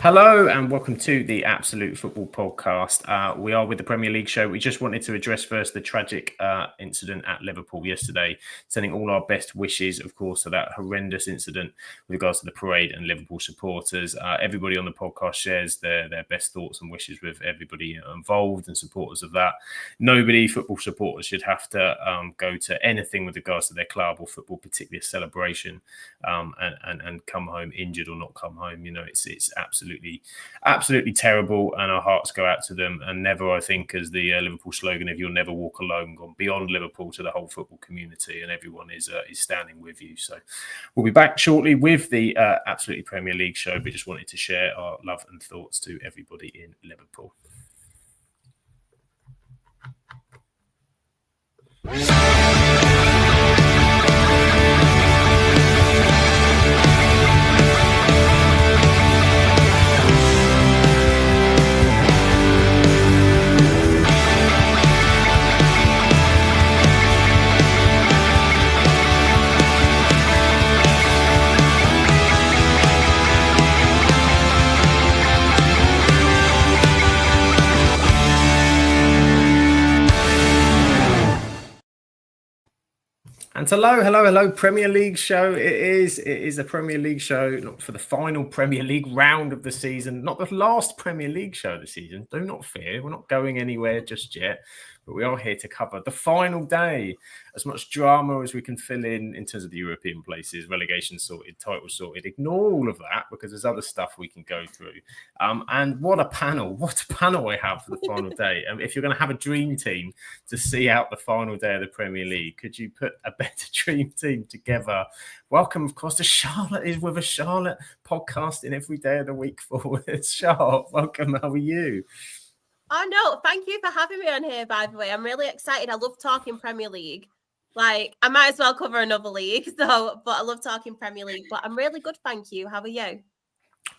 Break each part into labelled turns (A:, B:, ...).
A: Hello and welcome to the Absolute Football Podcast. We are with the Premier League show. We just wanted to address first the tragic incident at Liverpool yesterday, sending all our best wishes, of course, to that horrendous incident with regards to the parade and Liverpool supporters. Everybody on the podcast shares their best thoughts and wishes with everybody involved and supporters of that. Nobody, football supporters, should have to go to anything with regards to their club or football, particularly a celebration, and come home injured or not come home. You know, it's absolutely terrible, and our hearts go out to them. And never, I think, as the Liverpool slogan, if you'll never walk alone, gone beyond Liverpool to the whole football community, and everyone is standing with you. So we'll be back shortly with the Absolutely Premier League show, but just wanted to share our love and thoughts to everybody in Liverpool. And hello, Premier League show. It is a Premier League show, not for the final Premier League round of the season, not the last Premier League show of the season. Do not fear, we're not going anywhere just yet, but we are here to cover the final day. As much drama as we can fill in terms of the European places, relegation sorted, title sorted. Ignore all of that because there's other stuff we can go through. And what a panel I have for the final day. If you're going to have a dream team to see out the final day of the Premier League, could you put a better dream team together? Welcome, of course, to Charlotte is with a Charlotte podcasting every day of the week forward. Charlotte, welcome. How are you?
B: Oh, no, thank you for having me on here, by the way. I'm really excited. I love talking Premier League. Like, I might as well cover another league, but I love talking Premier League. But I'm really good, thank you. How are you?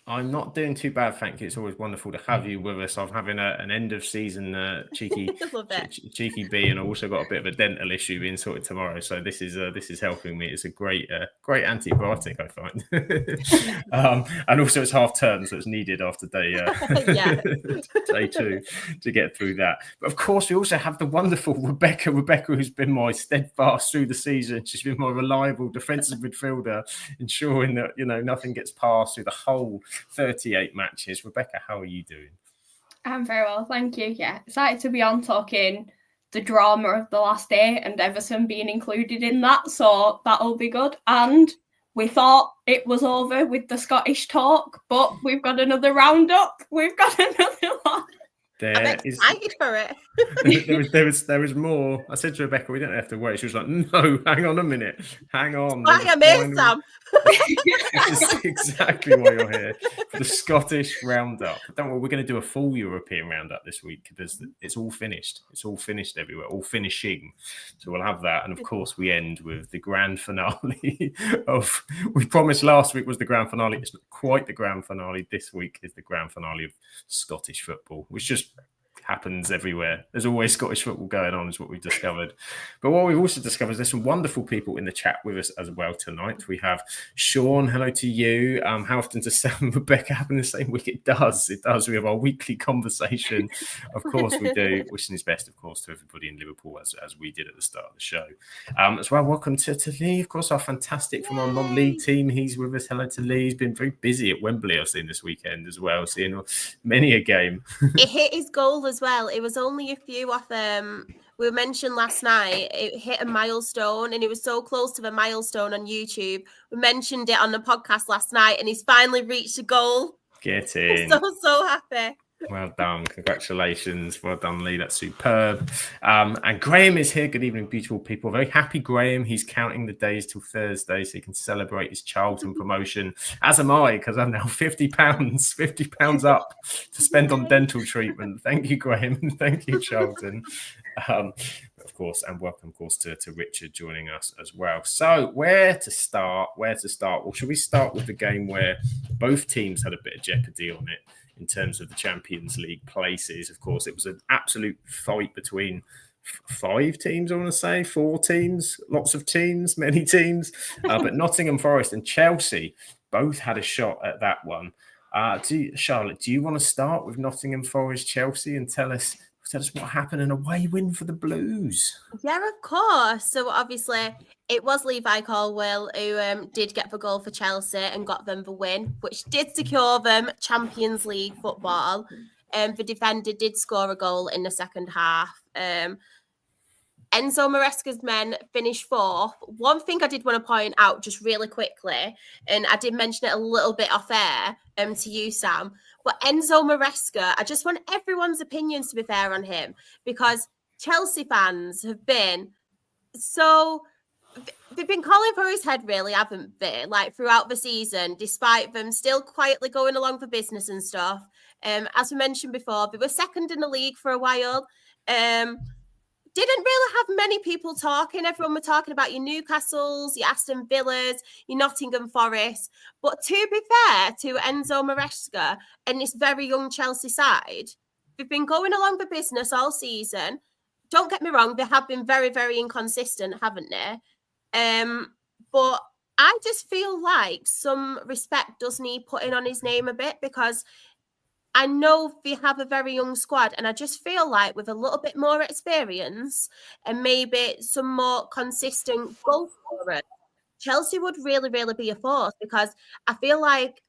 A: I'm not doing too bad, thank you. It's always wonderful to have you with us. I'm having an end of season cheeky bee, and I've also got a bit of a dental issue being sorted tomorrow. So this is helping me. It's a great antibiotic, I find. And also it's half term, so it's needed after day two to get through that. But of course, we also have the wonderful Rebecca, who's been my steadfast through the season. She's been my reliable defensive midfielder, ensuring that nothing gets past through the whole 38 matches. Rebecca, how are you doing?
C: I'm very well, thank you. Yeah, excited to be on talking the drama of the last day and Everton being included in that, so that'll be good. And we thought it was over with the Scottish talk, but we've got another roundup. We've got another one.
B: I'm excited for it.
A: There is more. I said to Rebecca, we don't have to wait. She was like, no, hang on a minute. Hang on.
B: Why am I Sam?
A: This is exactly why you're here. For the Scottish roundup. Don't worry, we're going to do a full European roundup this week because it's all finished. It's all finished everywhere, all finishing. So we'll have that. And of course, we end with the grand finale of, we promised last week was the grand finale. It's not quite the grand finale. This week is the grand finale of Scottish football, which just happens everywhere. There's always Scottish football going on, is what we've discovered. But what we've also discovered is there's some wonderful people in the chat with us as well tonight. We have Sean, hello to you. How often does Sam and Rebecca happen the same week? It does. We have our weekly conversation. Of course we do. Wishing his best, of course, to everybody in Liverpool, as we did at the start of the show. As well, welcome to Lee, of course, our fantastic from our non-league team. He's with us. Hello to Lee. He's been very busy at Wembley, I've seen this weekend as well, seeing many a game.
B: It hit his goal as well. It was only a few off we mentioned last night. It hit a milestone, and it was so close to the milestone on YouTube. We mentioned it on the podcast last night, and he's finally reached a goal.
A: Get in.
B: I'm so happy.
A: Well done. Congratulations. Well done, Lee. That's superb. And Graham is here. Good evening, beautiful people. Very happy Graham. He's counting the days till Thursday so he can celebrate his Charlton promotion. As am I, because I'm now £50 up to spend on dental treatment. Thank you, Graham. Thank you, Charlton. Of course, and welcome, of course, to Richard joining us as well. So where to start? Well, should we start with the game where both teams had a bit of jeopardy on it? In terms of the Champions League places, of course, it was an absolute fight between 5 teams, I want to say, 4 teams, lots of teams, many teams. But Nottingham Forest and Chelsea both had a shot at that one. Charlotte, do you want to start with Nottingham Forest Chelsea and tell us what happened, an away win for the Blues?
B: Yeah, of course. So obviously it was Levi Colwill who did get the goal for Chelsea and got them the win, which did secure them Champions League football. The defender did score a goal in the second half. Enzo Maresca's men finished fourth. One thing I did want to point out just really quickly, and I did mention it a little bit off air to you, Sam, but Enzo Maresca, I just want everyone's opinions to be fair on him, because Chelsea fans have been so... They've been calling for his head, really, haven't they? Like throughout the season, despite them still quietly going along for business and stuff. As we mentioned before, they were second in the league for a while. Didn't really have many people talking. Everyone were talking about your Newcastles, your Aston Villas, your Nottingham Forest. But to be fair to Enzo Maresca and this very young Chelsea side, they've been going along the business all season. Don't get me wrong, they have been very, very inconsistent, haven't they? But I just feel like some respect does need putting on his name a bit, because I know they have a very young squad, and I just feel like with a little bit more experience and maybe some more consistent goal scorers, Chelsea would really, really be a force, because I feel like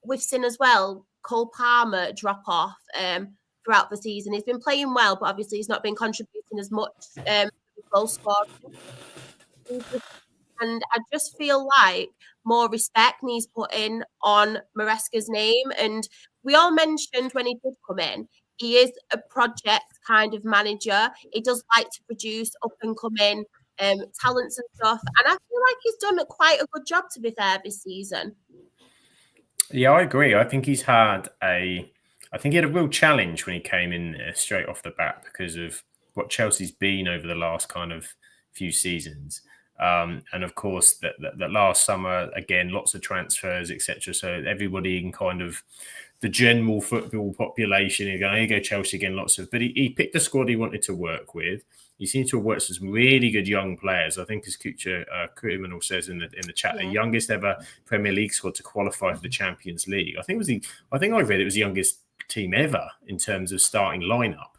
B: we've seen as well Cole Palmer drop off throughout the season. He's been playing well, but obviously he's not been contributing as much goal scoring. And I just feel like more respect needs put in on Maresca's name. And we all mentioned when he did come in, he is a project kind of manager. He does like to produce up and coming talents and stuff. And I feel like he's done quite a good job, to be fair, this season.
A: Yeah, I agree. I think he had a real challenge when he came in there straight off the bat, because of what Chelsea's been over the last kind of few seasons. And of course, that last summer, again, lots of transfers, etc. So everybody in kind of the general football population, you're going, here you go, Chelsea again, but he picked the squad he wanted to work with. He seems to have worked with some really good young players. I think, as Kucha Criminal says in the chat, the youngest ever Premier League squad to qualify for the Champions League. I think I read it was the youngest team ever in terms of starting lineup.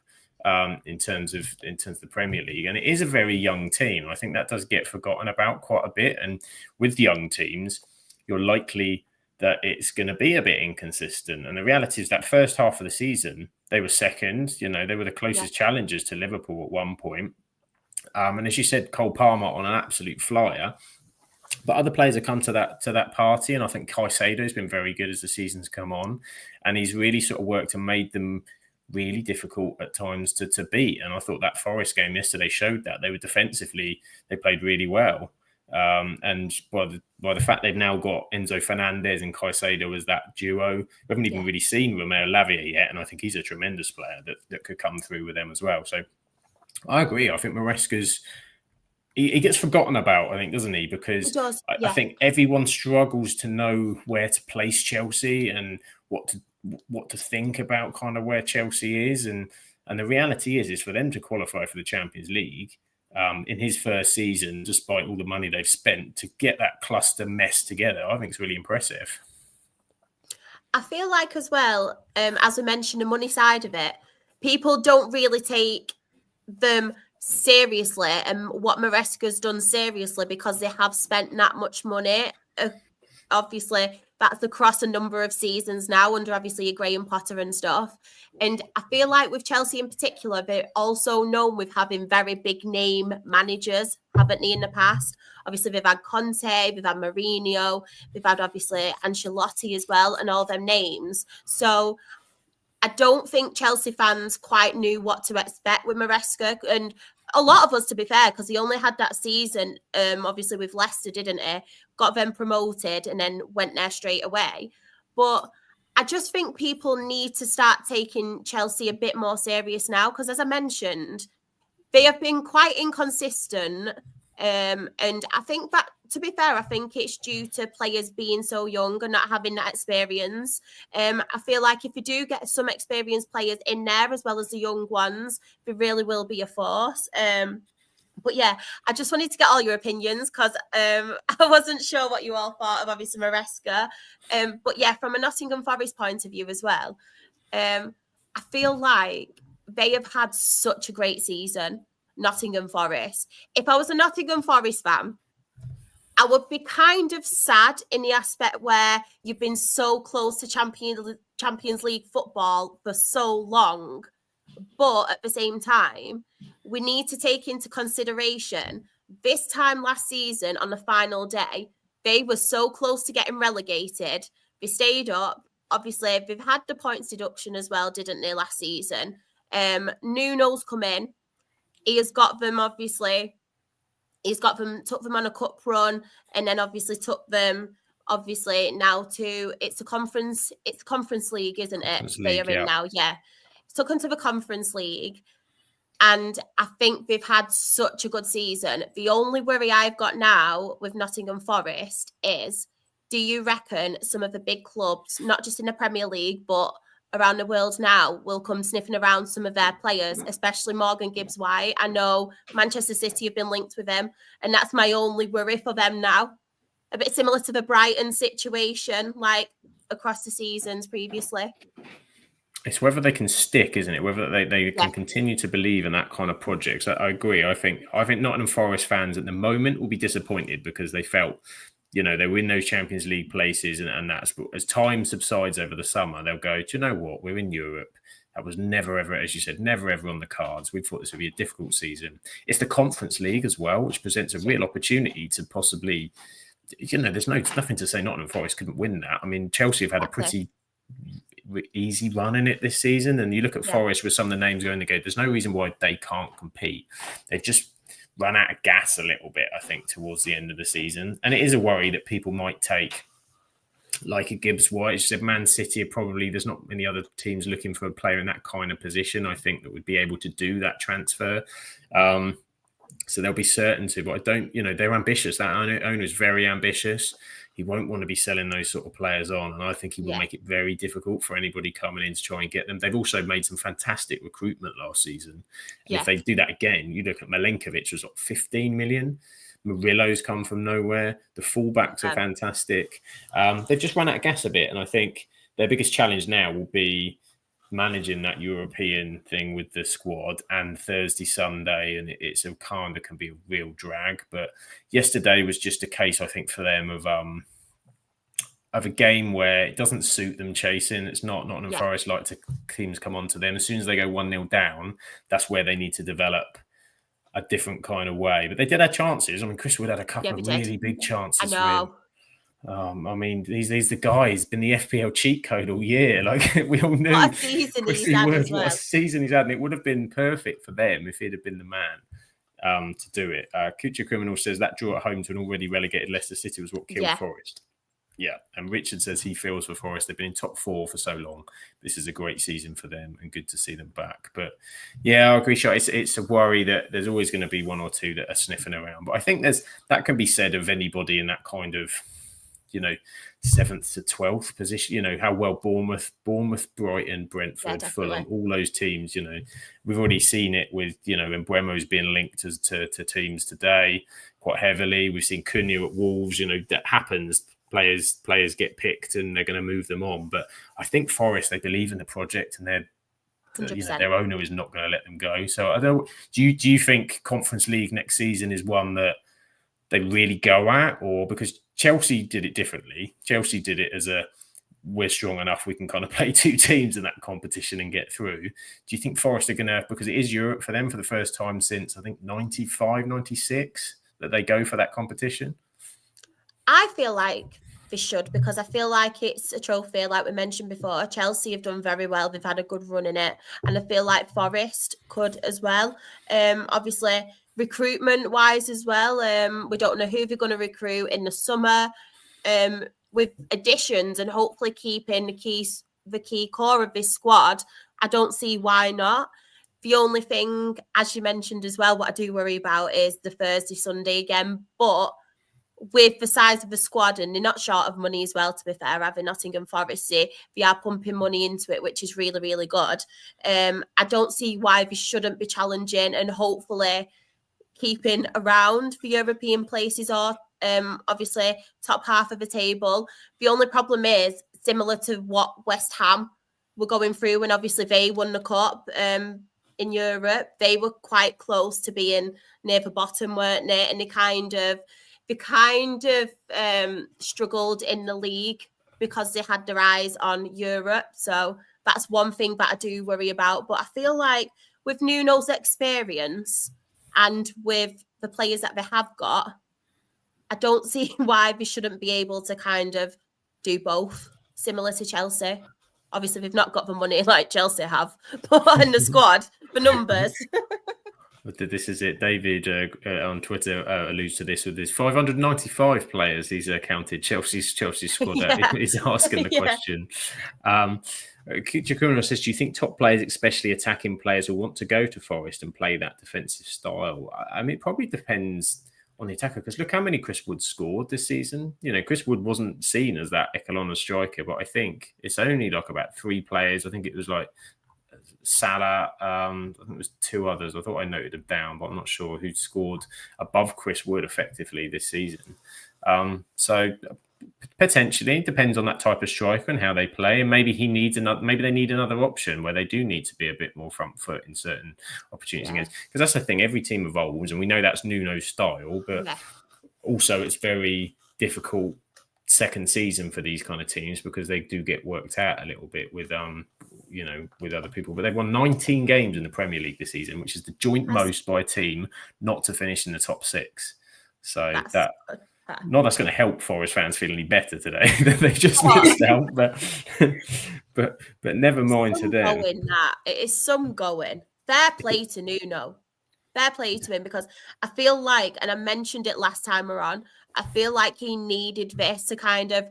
A: In terms of the Premier League, and it is a very young team. I think that does get forgotten about quite a bit. And with young teams, you're likely that it's going to be a bit inconsistent. And the reality is that first half of the season, they were second. You know, they were the closest challengers to Liverpool at one point. And as you said, Cole Palmer on an absolute flyer. But other players have come to that party, and I think Caicedo has been very good as the season's come on, and he's really sort of worked and made them really difficult at times to beat. And I thought that Forest game yesterday showed that. They were defensively, they played really well. And by the fact they've now got Enzo Fernandez and Caicedo as that duo, we haven't even really seen Romeo Lavia yet, and I think he's a tremendous player that could come through with them as well. So I agree. I think Maresca's, he gets forgotten about, I think, doesn't he? Because I think everyone struggles to know where to place Chelsea and what to think about kind of where Chelsea is. And the reality is for them to qualify for the Champions League in his first season, despite all the money they've spent, to get that cluster mess together, I think it's really impressive.
B: I feel like as well, as we mentioned, the money side of it, people don't really take them seriously and what Maresca's done seriously, because they have spent that much money. Obviously, that's across a number of seasons now under obviously Graham Potter and stuff. And I feel like with Chelsea in particular, they're also known with having very big name managers, haven't they, in the past? Obviously, they've had Conte, they've had Mourinho, they've had obviously Ancelotti as well, and all them names. So I don't think Chelsea fans quite knew what to expect with Maresca. And a lot of us, to be fair, because he only had that season, obviously with Leicester, didn't he? Got them promoted and then went there straight away. But I just think people need to start taking Chelsea a bit more serious now, because as I mentioned, they have been quite inconsistent. And I think that, to be fair, I think it's due to players being so young and not having that experience. I feel like if you do get some experienced players in there as well as the young ones, they really will be a force. But yeah, I just wanted to get all your opinions because I wasn't sure what you all thought of obviously Maresca. But yeah, from a Nottingham Forest point of view as well, I feel like they have had such a great season, Nottingham Forest. If I was a Nottingham Forest fan, I would be kind of sad in the aspect where you've been so close to Champions League football for so long. But at the same time, we need to take into consideration this time last season on the final day, they were so close to getting relegated. They stayed up. Obviously, they've had the points deduction as well, didn't they, last season? Nuno's come in. He has got them, obviously. Took them on a cup run, and then obviously took them, now to it's a conference league, isn't it?
A: Conference
B: They
A: League,
B: are in now, yeah. Took them to the Conference League, and I think they've had such a good season. The only worry I've got now with Nottingham Forest is, do you reckon some of the big clubs, not just in the Premier League, but around the world now, will come sniffing around some of their players, especially Morgan Gibbs-White? I know Manchester City have been linked with him, and that's my only worry for them now. A bit similar to the Brighton situation, like across the seasons previously.
A: It's whether they can stick, isn't it? Whether they can continue to believe in that kind of project. So I agree. I think Nottingham Forest fans at the moment will be disappointed because they felt, they were in those Champions League places, and that's, as time subsides over the summer, they'll go, do you know what? We're in Europe. That was never, ever, as you said, never, ever on the cards. We thought this would be a difficult season. It's the Conference League as well, which presents a real opportunity to possibly, there's nothing to say Nottingham Forest couldn't win that. I mean, Chelsea have had a pretty easy run in it this season, and you look at Forest with some of the names going to go, there's no reason why they can't compete. They've just run out of gas a little bit, I think, towards the end of the season, and it is a worry that people might take like a Gibbs-White. As you said, Man City are probably, there's not many other teams looking for a player in that kind of position, I think, that would be able to do that transfer. So they'll be certain to, but I don't, they're ambitious. That owner is very ambitious. He won't want to be selling those sort of players on, and I think he will make it very difficult for anybody coming in to try and get them. They've also made some fantastic recruitment last season. And if they do that again, you look at Milenkovic was 15 million. Murillo's come from nowhere. The fullbacks are fantastic. They've just run out of gas a bit, and I think their biggest challenge now will be managing that European thing with the squad, and Thursday, Sunday, and it's a kind of can be a real drag. But yesterday was just a case, I think, for them of a game where it doesn't suit them chasing. It's not Nottingham Forest like to teams come onto them. As soon as they go 1-0 down, that's where they need to develop a different kind of way. But they did have chances. I mean, Chris Wood had a couple of really big chances.
B: I know.
A: I mean, he's the guy. He's been the FPL cheat code all year. Like we all knew.
B: What a season he's had as well.
A: What a season he's had, and it would have been perfect for them if he'd have been the man to do it. Kucha Criminal says that draw at home to an already relegated Leicester City was what killed Forest. Yeah, and Richard says he feels for Forest. They've been in top 4 for so long. This is a great season for them, and good to see them back. But yeah, I agree, Sean. It's a worry that there's always going to be one or two that are sniffing around. But I think that can be said of anybody in that kind of 7th to 12th position, how well Bournemouth, Brighton, Brentford, Fulham, all those teams, we've already seen it with, when Bremo's being linked to teams today quite heavily. We've seen Cunha at Wolves, that happens. Players get picked and they're going to move them on. But I think Forest, they believe in the project, and their owner is not going to let them go. So do you think Conference League next season is one that they really go at, or because Chelsea did it differently? Chelsea did it as we're strong enough, we can kind of play 2 teams in that competition and get through. Do you think Forest are going to, because it is Europe for them for the first time since, I think, 95, 96, that they go for that competition?
B: I feel like they should, because I feel like it's a trophy, like we mentioned before. Chelsea have done very well. They've had a good run in it. And I feel like Forest could as well. Obviously, recruitment-wise as well, we don't know who they're going to recruit in the summer. With additions and hopefully keeping the key core of this squad, I don't see why not. The only thing, as you mentioned as well, what I do worry about is the Thursday, Sunday again. But with the size of the squad, and they're not short of money as well, to be fair, having Nottingham Forest, they are pumping money into it, which is really, really good. I don't see why they shouldn't be challenging and hopefully keeping around for European places or obviously top half of the table. The only problem is similar to what West Ham were going through when obviously they won the cup in Europe. They were quite close to being near the bottom, weren't they? And they kind of struggled in the league because they had their eyes on Europe. So that's one thing that I do worry about. But I feel like with Nuno's experience and with the players that they have got, I don't see why they shouldn't be able to kind of do both, similar to Chelsea. Obviously, they've not got the money like Chelsea have, but in the squad, the numbers.
A: This is it. David on Twitter alludes to this with his 595 players he's counted Chelsea's squad out. He's asking the question. Giacomo says, do you think top players, especially attacking players, will want to go to Forest and play that defensive style? I mean, it probably depends on the attacker, because look how many Chris Wood scored this season. You know, Chris Wood wasn't seen as that Ekalona striker, but I think it's only like about 3 players. I think it was like Salah, I think it was 2 others. I thought I noted them down, but I'm not sure who scored above Chris Wood effectively this season. So potentially it depends on that type of striker and how they play, and maybe he needs maybe they need another option where they do need to be a bit more front foot in certain opportunities against, because that's the thing, every team evolves, and we know that's Nuno's style, but also it's very difficult second season for these kind of teams because they do get worked out a little bit with with other people. But they've won 19 games in the Premier League this season, which is the joint most by a team not to finish in the top 6. So not that's going to help Forest fans feel any better today. They just missed out, but never mind to them.
B: It is some going. Fair play to Nuno. Fair play to him, because I feel like, and I mentioned it last time we're on, I feel like he needed this to kind of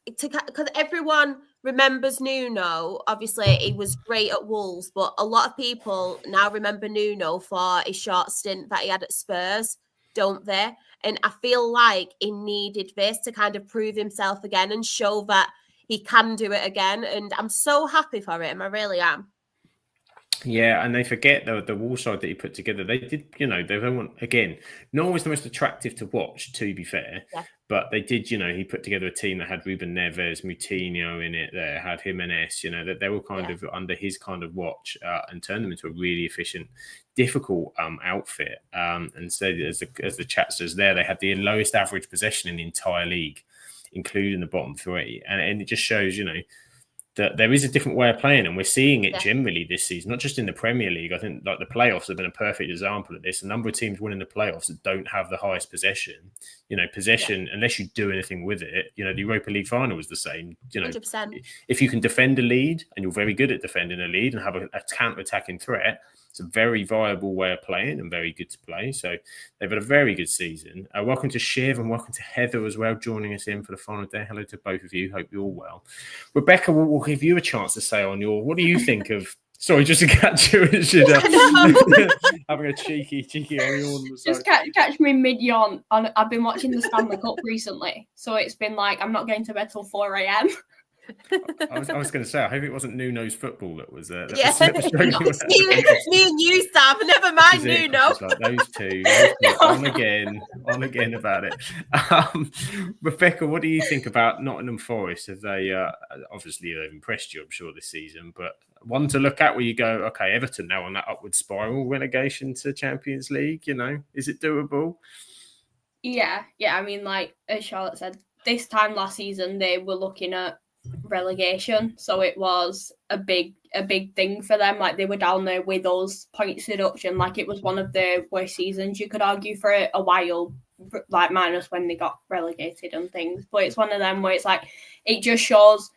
B: because everyone remembers Nuno. Obviously, he was great at Wolves, but a lot of people now remember Nuno for his short stint that he had at Spurs, don't they? And I feel like he needed this to kind of prove himself again and show that he can do it again. And I'm so happy for him. I really am.
A: Yeah, and they forget the wall side that he put together. They did, they don't again, not always the most attractive to watch, to be fair, but they did, he put together a team that had Ruben Neves, Moutinho in it, that had Jimenez, that they were kind of under his kind of watch and turned them into a really efficient, difficult outfit. And so as the chat says there, they had the lowest average possession in the entire league, including the bottom 3. And it just shows, that there is a different way of playing, and we're seeing it generally this season, not just in the Premier League. I think like the playoffs have been a perfect example of this. A number of teams winning the playoffs that don't have the highest possession. Possession, unless you do anything with it, the Europa League final was the same.
B: 100%. If
A: you can defend a lead, and you're very good at defending a lead and have a counter-attacking threat, it's a very viable way of playing and very good to play. So they've had a very good season. Welcome to Shiv and welcome to Heather as well, joining us in for the final day. Hello to both of you. Hope you're all well. Rebecca, we'll give you a chance to say on what do you think of... Sorry, just to catch you, having a cheeky yawn.
C: Just catch me mid-yawn. I've been watching the Stanley Cup recently, so it's been like I'm not going to bed till 4 a.m.
A: I was going to say, I hope it wasn't Nuno's football that was there.
B: It's me and you, Sam. Never mind Nuno.
A: Like those two on again about it. Rebecca, what do you think about Nottingham Forest? Have they obviously they've impressed you, I'm sure, this season, but one to look at where you go, okay, Everton now on that upward spiral, relegation to Champions League, is it doable?
C: Yeah. I mean, like as Charlotte said, this time last season they were looking at relegation, so it was a big thing for them. Like they were down there with us, points deduction. Like it was one of the worst seasons you could argue for a while, like minus when they got relegated and things. But it's one of them where it's like it just shows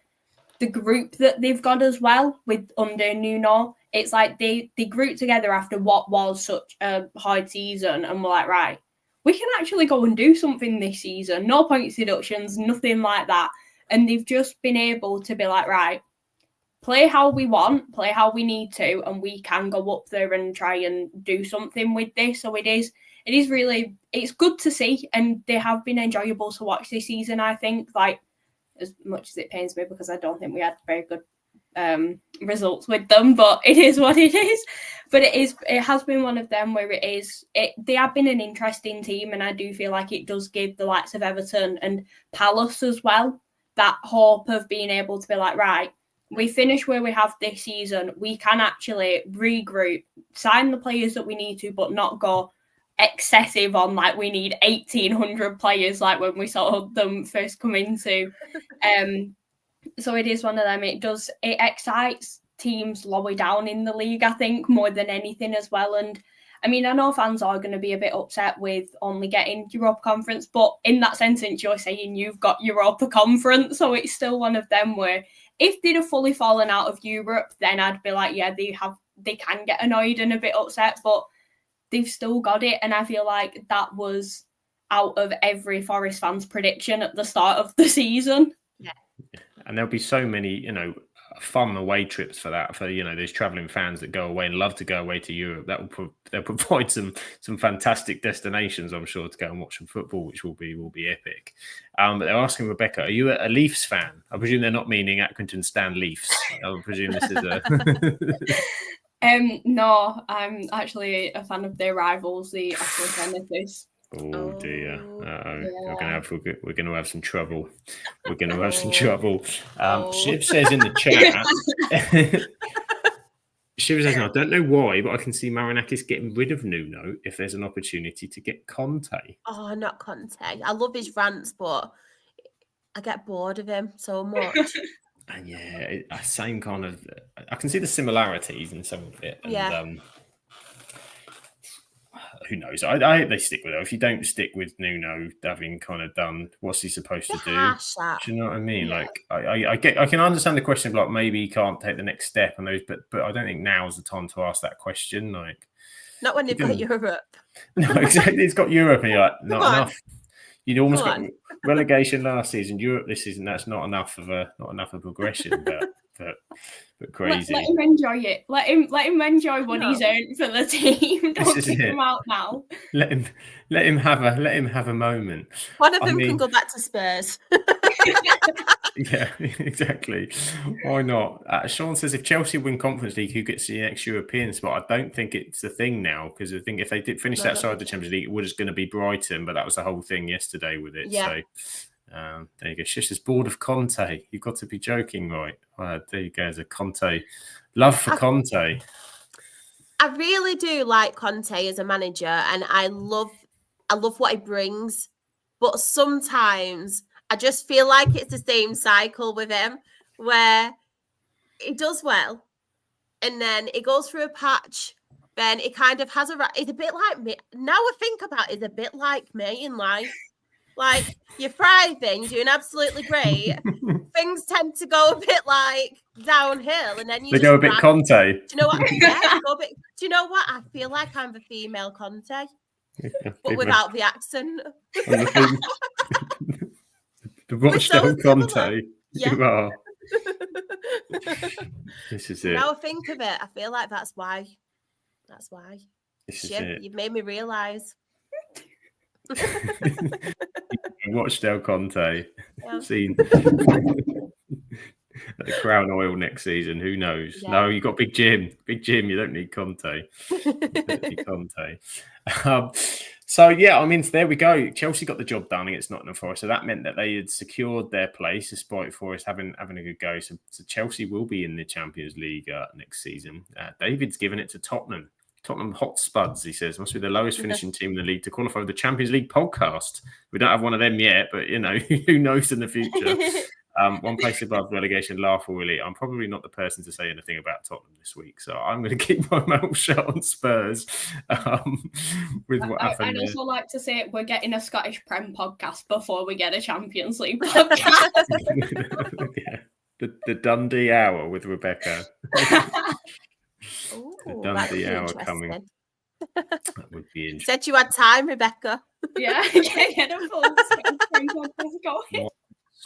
C: the group that they've got as well with under Nuno. It's like they grouped together after what was such a hard season and were like, right, we can actually go and do something this season. No points deductions, nothing like that. And they've just been able to be like, right, play how we want, play how we need to, and we can go up there and try and do something with this. So it is really, it's good to see, and they have been enjoyable to watch this season, I think, like, as much as it pains me because I don't think we had very good results with them, but it is what it is. But it has been one of them where they have been an interesting team, and I do feel like it does give the likes of Everton and Palace as well that hope of being able to be like, right, we finish where we have this season, we can actually regroup, sign the players that we need to, but not go excessive on like we need 1,800 players like when we saw them first come into. So it is one of them. It excites teams lower down in the league, I think, more than anything as well. And I mean, I know fans are going to be a bit upset with only getting Europa Conference, but in that sentence, you're saying you've got Europa Conference, so it's still one of them where if they'd have fully fallen out of Europe, then I'd be like, yeah, they can get annoyed and a bit upset, but they've still got it. And I feel like that was out of every Forest fan's prediction at the start of the season.
B: Yeah.
A: And there'll be so many, fun away trips for that, for those traveling fans that go away and love to go away to Europe. They'll provide some fantastic destinations, I'm sure, to go and watch some football, which will be epic. But they're asking Rebecca, are you a Leafs fan? I presume they're not meaning Accrington Stand Leafs. I presume this is a
C: no, I'm actually a fan of their rivals, the Ottawa Senators.
A: Oh dear!
C: Yeah.
A: We're gonna have some trouble. We're gonna have some trouble. Shiv says in the chat. Shiv says, I don't know why, but I can see Marinakis getting rid of Nuno if there's an opportunity to get Conte.
B: Oh, not Conte. I love his rants, but I get bored of him so much.
A: And yeah, same kind of. I can see the similarities in some of it. And,
B: yeah.
A: Who knows? I hope they stick with it. If you don't stick with Nuno having kind of done what's he supposed to do, do you know what I mean? Yeah. Like I can understand the question of like maybe he can't take the next step and those, but I don't think now's the time to ask that question. Like,
B: not when they've got Europe.
A: No, exactly. It's got Europe, and you're like, not enough. You'd almost got relegation last season. Europe this season. That's not enough of a progression, but crazy.
C: Let him enjoy it. Let him enjoy what he's earned for the team. Don't kick him out now.
A: Let him have a moment.
B: One of them can go back to Spurs.
A: Yeah, exactly. Why not? Sean says if Chelsea win Conference League, who gets the next European spot? I don't think it's a thing now, because I think if they did finish outside the Champions League, it was going to be Brighton, but that was the whole thing yesterday with it. Yeah. So there you go. Shish is bored of Conte. You've got to be joking, right? There you go. There's a Conte. Love for Conte.
B: I really do like Conte as a manager, and I love what he brings. But sometimes I just feel like it's the same cycle with him, where he does well, and then it goes through a patch. Then it kind of has it's a bit like me. Now I think about it, it's a bit like me in life. Like, you're thriving, doing absolutely great. Things tend to go a bit like downhill, and then
A: they go a bit Conte.
B: Do you know what? Yeah, do you know what? I feel like I'm the female Conte, but without the accent.
A: The Rochdale Conte.
B: Yeah.
A: You are. This is it.
B: Now I think of it, I feel like that's why. That's why.
A: This is it.
B: You've made me realise.
A: Rochdale Conte. Seen at the Crown Oil next season. Who knows? Yeah. No, you got Big Jim. Big Jim. You don't need Conte. So yeah, I mean, there we go. Chelsea got the job done against Nottingham Forest, so that meant that they had secured their place despite Forest having a good go. So Chelsea will be in the Champions League next season. David's given it to Tottenham. Tottenham Hotspuds, he says, must be the lowest finishing team in the league to qualify for the Champions League podcast. We don't have one of them yet, but who knows in the future. One place above relegation, laughable. I'm probably not the person to say anything about Tottenham this week, so I'm going to keep my mouth shut on Spurs with what happened.
C: I'd also like to say we're getting a Scottish Prem podcast before we get a Champions League podcast.
A: Yeah. The Dundee Hour with Rebecca.
B: Ooh,
A: the Dundee Hour coming. That would be interesting.
B: Said you had time, Rebecca.
C: Yeah, get a full podcast going.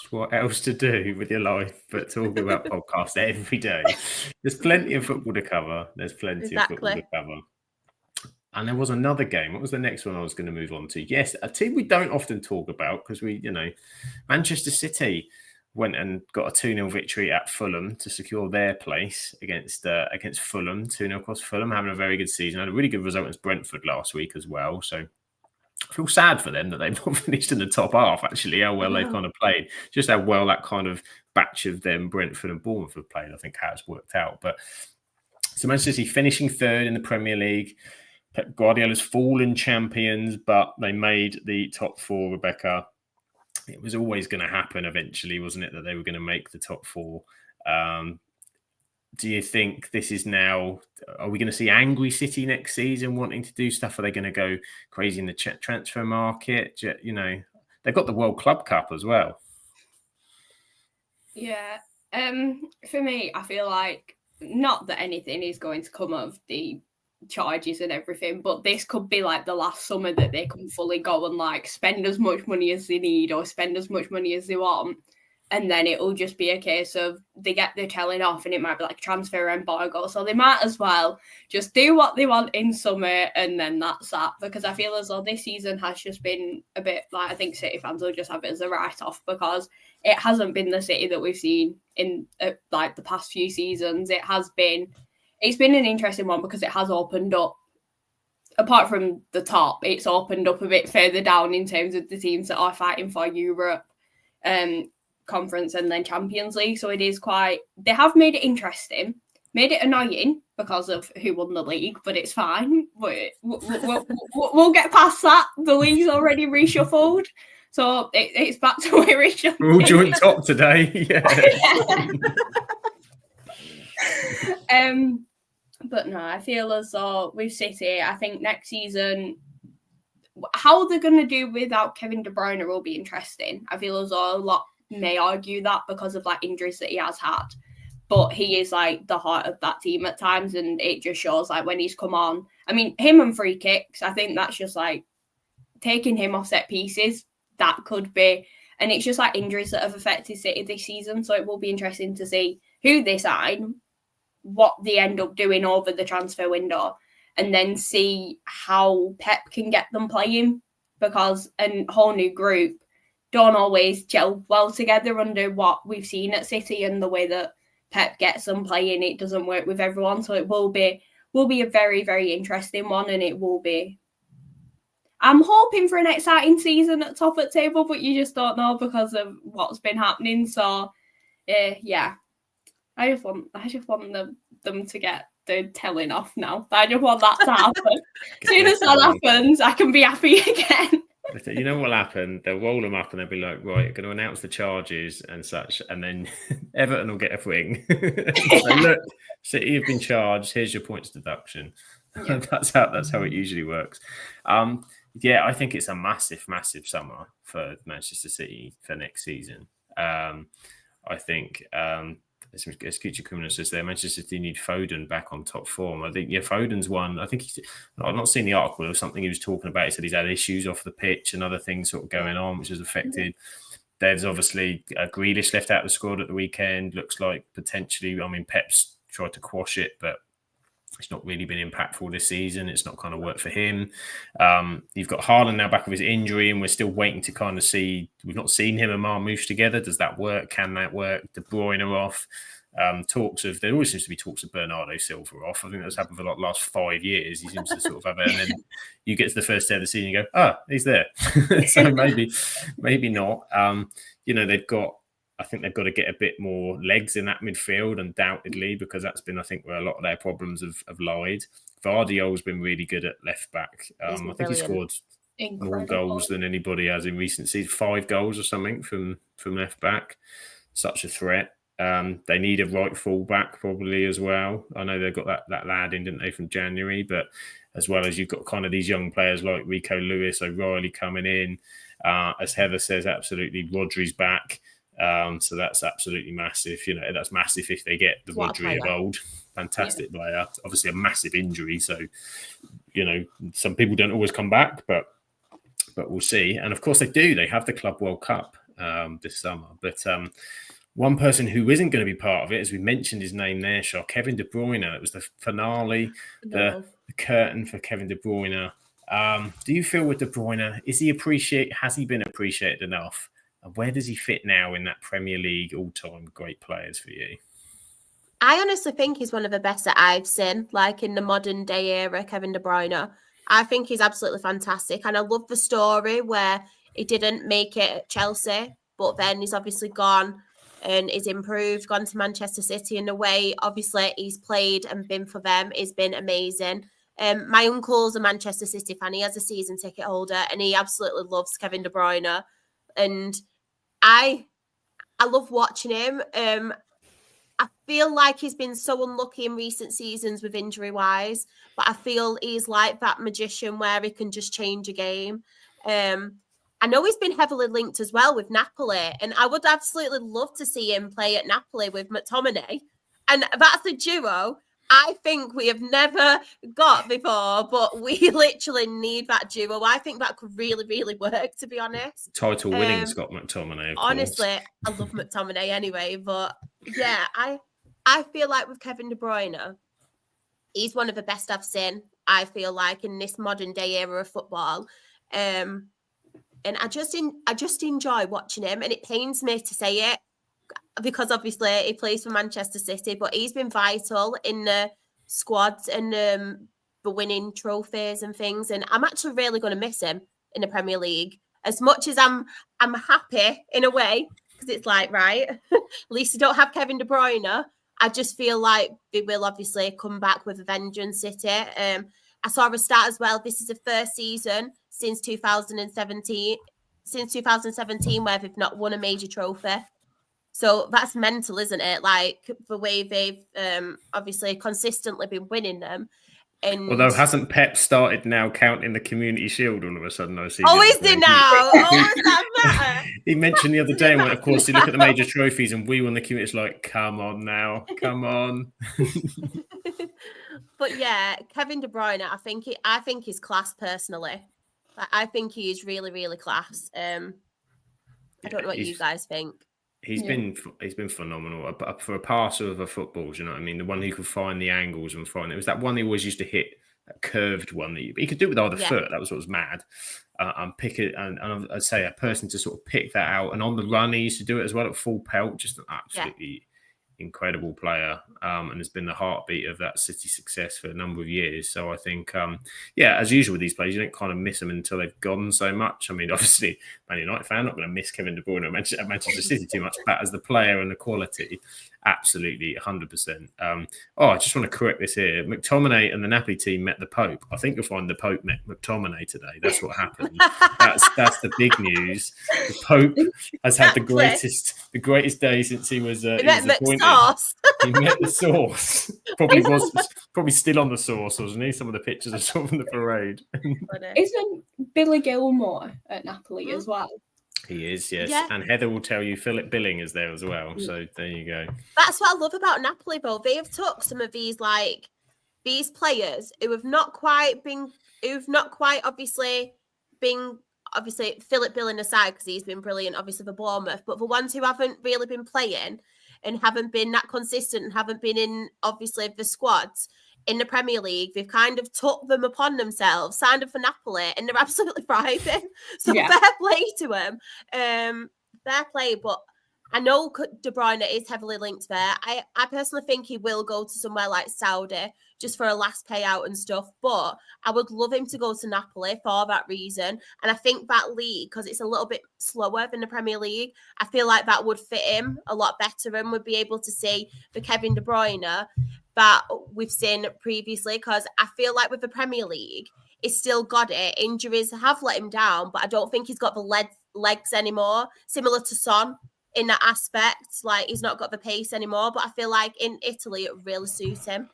A: What else to do with your life but talk about podcasts every day? There's plenty of football to cover. There's plenty of football to cover. And there was another game. What was the next one I was going to move on to? Yes, a team we don't often talk about because Manchester City. went and got a 2-0 victory at Fulham to secure their place against Fulham. 2-0 across Fulham, having a very good season. Had a really good result against Brentford last week as well. So I feel sad for them that they've not finished in the top half, actually, how well they've kind of played. Just how well that kind of batch of them, Brentford and Bournemouth, have played, I think, has worked out. But so Manchester City finishing third in the Premier League. Pep Guardiola's fallen champions, but they made the top four, Rebecca. It was always going to happen eventually, wasn't it, that they were going to make the top four? Do you think this is now, are we going to see angry City next season wanting to do stuff? Are they going to go crazy in the transfer market? You know, they've got the World Club Cup as well.
C: Yeah. For me, I feel like not that anything is going to come of the charges and everything, but this could be like the last summer that they can fully go and like spend as much money as they need or spend as much money as they want, and then it'll just be a case of they get their telling off and it might be like transfer embargo, so they might as well just do what they want in summer and then that's that, because I feel as though this season has just been a bit like, I think City fans will just have it as a write-off because it hasn't been the City that we've seen in like the past few seasons. It's been an interesting one because it has opened up, apart from the top, it's opened up a bit further down in terms of the teams that are fighting for Europe, Conference and then Champions League. So it is they have made it interesting, made it annoying because of who won the league, but it's fine. We'll get past that. The league's already reshuffled. So it's back to where it should be.
A: We're all joint top today.
C: Yeah. But no, I feel as though with City, I think next season, how they're going to do without Kevin De Bruyne will be interesting. I feel as though a lot may argue that because of like injuries that he has had. But he is like the heart of that team at times, and it just shows like when he's come on. I mean, him and free kicks, I think that's just like taking him off set pieces. That could be, and it's just like injuries that have affected City this season. So it will be interesting to see who they sign, what they end up doing over the transfer window, and then see how Pep can get them playing, because a whole new group don't always gel well together under what we've seen at City and the way that Pep gets them playing. It doesn't work with everyone. So it will be a very, very interesting one, and it will be, I'm hoping for an exciting season at top of the table, but you just don't know because of what's been happening. So yeah. I just want them to get the telling off now. I just want that to happen. As soon as that happens, I can be happy again.
A: You know what will happen? They'll roll them up and they'll be like, right, going to announce the charges and such, and then Everton will get a thing. So look, City have been charged. Here's your points deduction. Yeah. That's how it usually works. Yeah, I think it's a massive, massive summer for Manchester City for next season. I think. As Kucha Kumina says there, Manchester City need Foden back on top form. I think, yeah, Foden's one. I think I've not seen the article or something he was talking about. He said he's had issues off the pitch and other things sort of going on, which has affected. There's obviously Grealish left out of the squad at the weekend. Looks like potentially, I mean, Pep's tried to quash it, but it's not really been impactful this season. It's not kind of worked for him. You've got Haaland now back with his injury, and we're still waiting to kind of see. We've not seen him and Marmoush together. Does that work? Can that work? De Bruyne are off. There always seems to be talks of Bernardo Silva off. I think that's happened for like the last 5 years. He seems to sort of have it, and then you get to the first day of the season, you go, he's there. So maybe not. I think they've got to get a bit more legs in that midfield, undoubtedly, because that's been, I think, where a lot of their problems have lied. Vardiol's been really good at left back. I think he scored more goals than anybody has in recent seasons. 5 goals or something from left back. Such a threat. They need a right full back probably as well. I know they've got that lad in, didn't they, from January, but as well as you've got kind of these young players like Rico Lewis, O'Reilly coming in. As Heather says, absolutely, Rodri's back. So that's absolutely massive. That's massive if they get the Rodri of old. Fantastic player. Obviously a massive injury. So, some people don't always come back, but we'll see. And of course they do. They have the Club World Cup this summer. But one person who isn't going to be part of it, as we mentioned his name there, Kevin De Bruyne. It was the finale, the curtain for Kevin De Bruyne. Do you feel with De Bruyne, has he been appreciated enough? Where does he fit now in that Premier League all-time great players for you?
B: I honestly think he's one of the best that I've seen, like in the modern day era, Kevin De Bruyne. I think he's absolutely fantastic. And I love the story where he didn't make it at Chelsea, but then he's obviously gone and is improved, gone to Manchester City in a way. Obviously, he's played and been for them. It's been amazing. My uncle's a Manchester City fan. He has a season ticket holder and he absolutely loves Kevin De Bruyne. And I love watching him. I feel like he's been so unlucky in recent seasons with injury-wise, but I feel he's like that magician where he can just change a game. I know he's been heavily linked as well with Napoli, and I would absolutely love to see him play at Napoli with McTominay. And that's a duo I think we have never got before, but we literally need that duo. I think that could really, really work, to be honest.
A: Title winning Scott McTominay, of
B: honestly,
A: course.
B: I love McTominay anyway, but yeah, I feel like with Kevin De Bruyne, he's one of the best I've seen, I feel like, in this modern day era of football. And I just enjoy watching him, and it pains me to say it because obviously he plays for Manchester City, but he's been vital in the squads and the winning trophies and things. And I'm actually really going to miss him in the Premier League. As much as I'm happy in a way, because it's like, right, at least you don't have Kevin De Bruyne. I just feel like they will obviously come back with a vengeance, City. I saw a stat as well. This is the first season since 2017 where they've not won a major trophy. So that's mental, isn't it? Like the way they've obviously consistently been winning them. And
A: although hasn't Pep started now counting the Community Shield all of a sudden? I see.
B: Oh, is he now? Oh, does that matter?
A: He mentioned the other day when, of course, you look at the major trophies and we won the Community. It's like, come on now, come on.
B: But yeah, Kevin De Bruyne, I think he's class personally. I think he's really, really class. I don't know what you guys think.
A: He's been phenomenal for a passer of a football. Do you know what I mean? The one who could find the angles and find it was that one he always used to hit, that curved one that he could do with either foot. That was what was mad. And pick it, and I'd say a person to sort of pick that out. And on the run, he used to do it as well at full pelt. Just an absolutely incredible player, and has been the heartbeat of that City success for a number of years. So I think, as usual with these players, you don't kind of miss them until they've gone so much. I mean, obviously, Man United fan, not going to miss Kevin De Bruyne at Manchester City too much, but as the player and the quality, absolutely 100%. I just want to correct this here. McTominay and the Napoli team met the Pope. I think you'll find the Pope met McTominay today. That's what happened. That's the big news. The Pope has had the greatest day since he was appointed. He met the sauce. Probably still on the sauce, wasn't he? Some of the pictures I saw from the parade.
C: Isn't Billy Gilmore at Napoli as well?
A: He is, yes. Yeah. And Heather will tell you Philip Billing is there as well. So there you go.
B: That's what I love about Napoli, though. They have took some of these players who have not quite obviously Philip Billing aside, because he's been brilliant, obviously, for Bournemouth, but the ones who haven't really been playing and haven't been that consistent and haven't been in, obviously, the squads in the Premier League, they've kind of took them upon themselves, signed them for Napoli, and they're absolutely thriving. So fair play to them. Fair play, but I know De Bruyne is heavily linked there. I personally think he will go to somewhere like Saudi just for a last payout and stuff, but I would love him to go to Napoli for that reason. And I think that league, because it's a little bit slower than the Premier League, I feel like that would fit him a lot better and would be able to see the Kevin De Bruyne that we've seen previously, because I feel like with the Premier League, he's still got it. Injuries have let him down, but I don't think he's got the legs anymore, similar to Son in that aspect. Like, he's not got the pace anymore, but I feel like in Italy, it really suits him.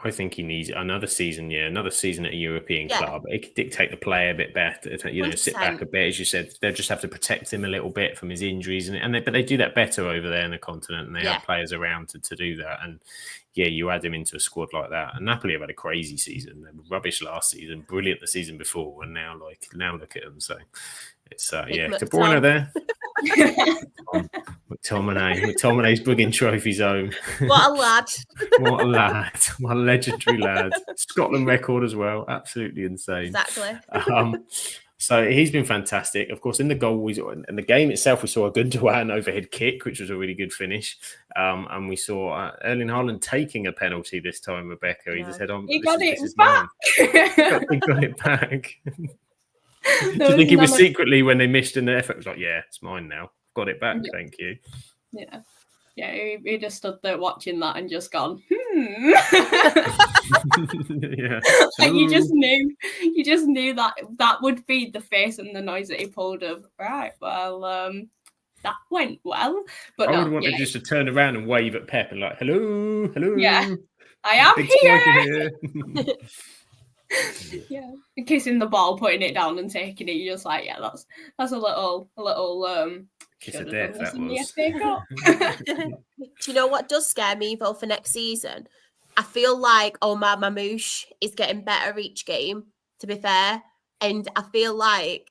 A: I think he needs another season at a European club. It could dictate the play a bit better, sit back a bit. As you said, they'll just have to protect him a little bit from his injuries. But they do that better over there in the continent, and they have players around to do that. And you add him into a squad like that. And Napoli have had a crazy season. They were rubbish last season, brilliant the season before, and now look at them. So it's De Bruyne there. McTominay's bringing trophies home.
B: What a lad.
A: What a legendary lad. Scotland record as well. Absolutely insane.
B: Exactly.
A: So he's been fantastic. Of course, in the goal, in the game itself, we saw a Gundogan overhead kick, which was a really good finish. And we saw Erling Haaland taking a penalty this time, Rebecca. He just said,
C: he got it back.
A: He got it back. Do you think he was secretly, when they missed in the effort, was like, yeah, it's mine now. Got it back, thank you.
C: Yeah. Yeah, he just stood there watching that and just gone,
A: Yeah.
C: Like you just knew that would be the face and the noise that he pulled of. Right, well, that went well. But
A: I would want to just to turn around and wave at Pep and like, hello.
C: Yeah, I am here. Yeah, kissing the ball, putting it down, and taking it. You're just like, yeah, that's a little
A: kiss of death. That was.
B: Do you know what does scare me though for next season? I feel like Omar Mamouche is getting better each game, to be fair. And I feel like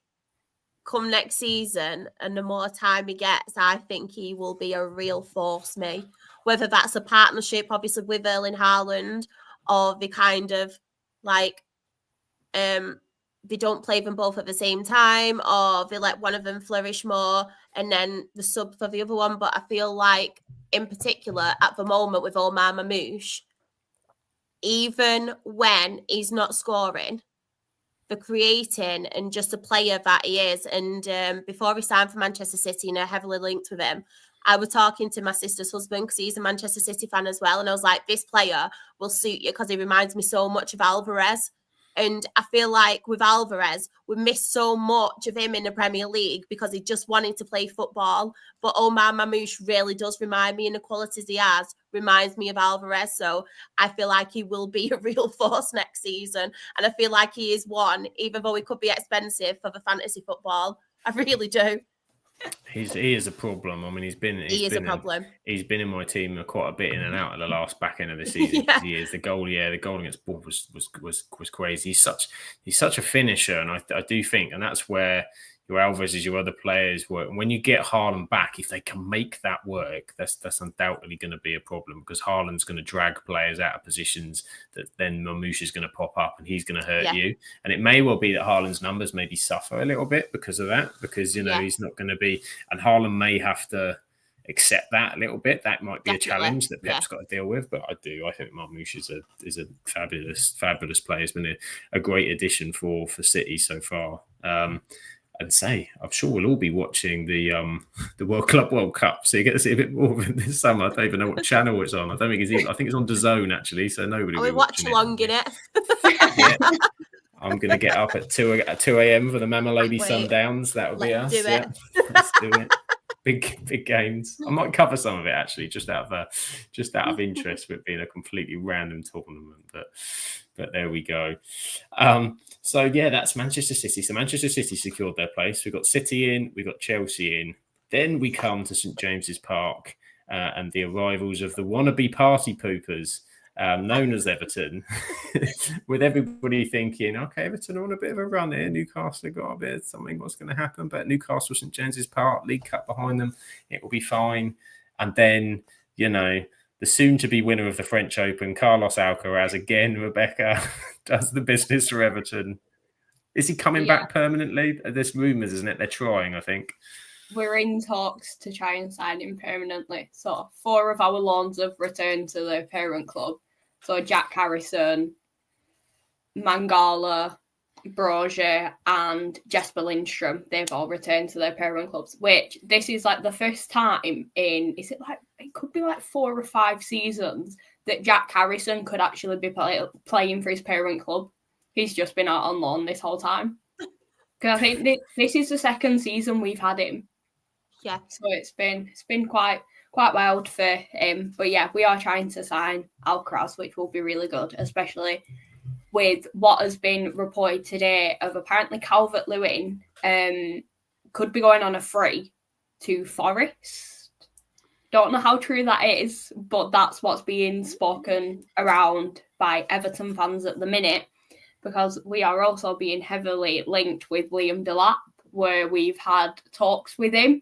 B: come next season and the more time he gets, I think he will be a real force, me. Whether that's a partnership, obviously, with Erling Haaland, or the kind of like they don't play them both at the same time, or they let one of them flourish more and then the sub for the other one. But I feel like, in particular, at the moment with Omar Mamouche, even when he's not scoring, the creating and just a player that he is. And before he signed for Manchester City, and I heavily linked with him, I was talking to my sister's husband because he's a Manchester City fan as well. And I was like, this player will suit you because he reminds me so much of Alvarez. And I feel like with Alvarez, we missed so much of him in the Premier League because he just wanted to play football. But Omar Mamouche really does remind me, and the qualities he has reminds me of Alvarez. So I feel like he will be a real force next season. And I feel like he is one, even though he could be expensive for the fantasy football. I really do.
A: He is a problem. I mean, he's been
B: a problem.
A: He's been in my team quite a bit in and out of the last back end of the season. Yeah. He is the goal against Bournemouth was crazy. He's such a finisher, and I do think, and that's where your Alvarez, your other players work. And when you get Haaland back, if they can make that work, that's undoubtedly going to be a problem, because Haaland's going to drag players out of positions that then Mamouche is going to pop up and he's going to hurt you. And it may well be that Haaland's numbers maybe suffer a little bit because of that, because, he's not going to be, and Haaland may have to accept that a little bit. That might be a challenge that Pep's got to deal with. But I think Mamouche is a fabulous player. He's been a great addition for City so far. And I'm sure we'll all be watching the World Cup, so you get to see a bit more of it this summer. I don't even know what channel it's on. I don't think it's even. I think it's on DAZN actually, so nobody.
B: We watch along in it.
A: Yeah. I'm gonna get up at 2 a.m. for the Mamelodi Sundowns. That will be us. Let's do it. Big games. I might cover some of it actually, just out of interest, with being a completely random tournament. But there we go. So yeah, that's Manchester City. So Manchester City secured their place. We've got City in, we've got Chelsea in. Then we come to St James's Park and the arrivals of the wannabe party poopers, known as Everton, with everybody thinking, okay, Everton are on a bit of a run here. Newcastle have got a bit of something, what's going to happen? But Newcastle, St James's Park, League Cup behind them, it will be fine. And then, the soon-to-be winner of the French Open, Carlos Alcaraz, again, Rebecca, does the business for Everton. Is he coming back permanently? There's rumours, isn't it? They're trying, I think.
C: We're in talks to try and sign him permanently. So 4 of our loans have returned to their parent club. So Jack Harrison, Mangala, Brozier and Jesper Lindstrom, they've all returned to their parent clubs, which this is like the first time in, it could be like 4 or 5 seasons that Jack Harrison could actually be playing for his parent club. He's just been out on loan this whole time. Because I think this is the second season we've had him.
B: Yeah.
C: So it's been quite wild for him. But yeah, we are trying to sign Alcaraz, which will be really good, especially with what has been reported today of apparently Calvert-Lewin could be going on a free to Forest. Don't know how true that is, but that's what's being spoken around by Everton fans at the minute, because we are also being heavily linked with Liam Delap, where we've had talks with him,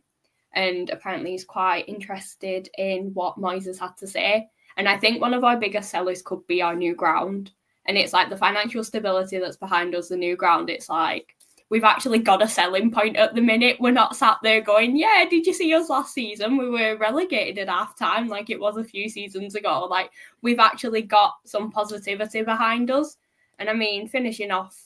C: and apparently he's quite interested in what Moyes had to say. And I think one of our biggest sellers could be our new ground. And it's like the financial stability that's behind us, the new ground. It's like we've actually got a selling point at the minute. We're not sat there going, yeah, did you see us last season? We were relegated at half-time like it was a few seasons ago. Like, we've actually got some positivity behind us. And I mean, finishing off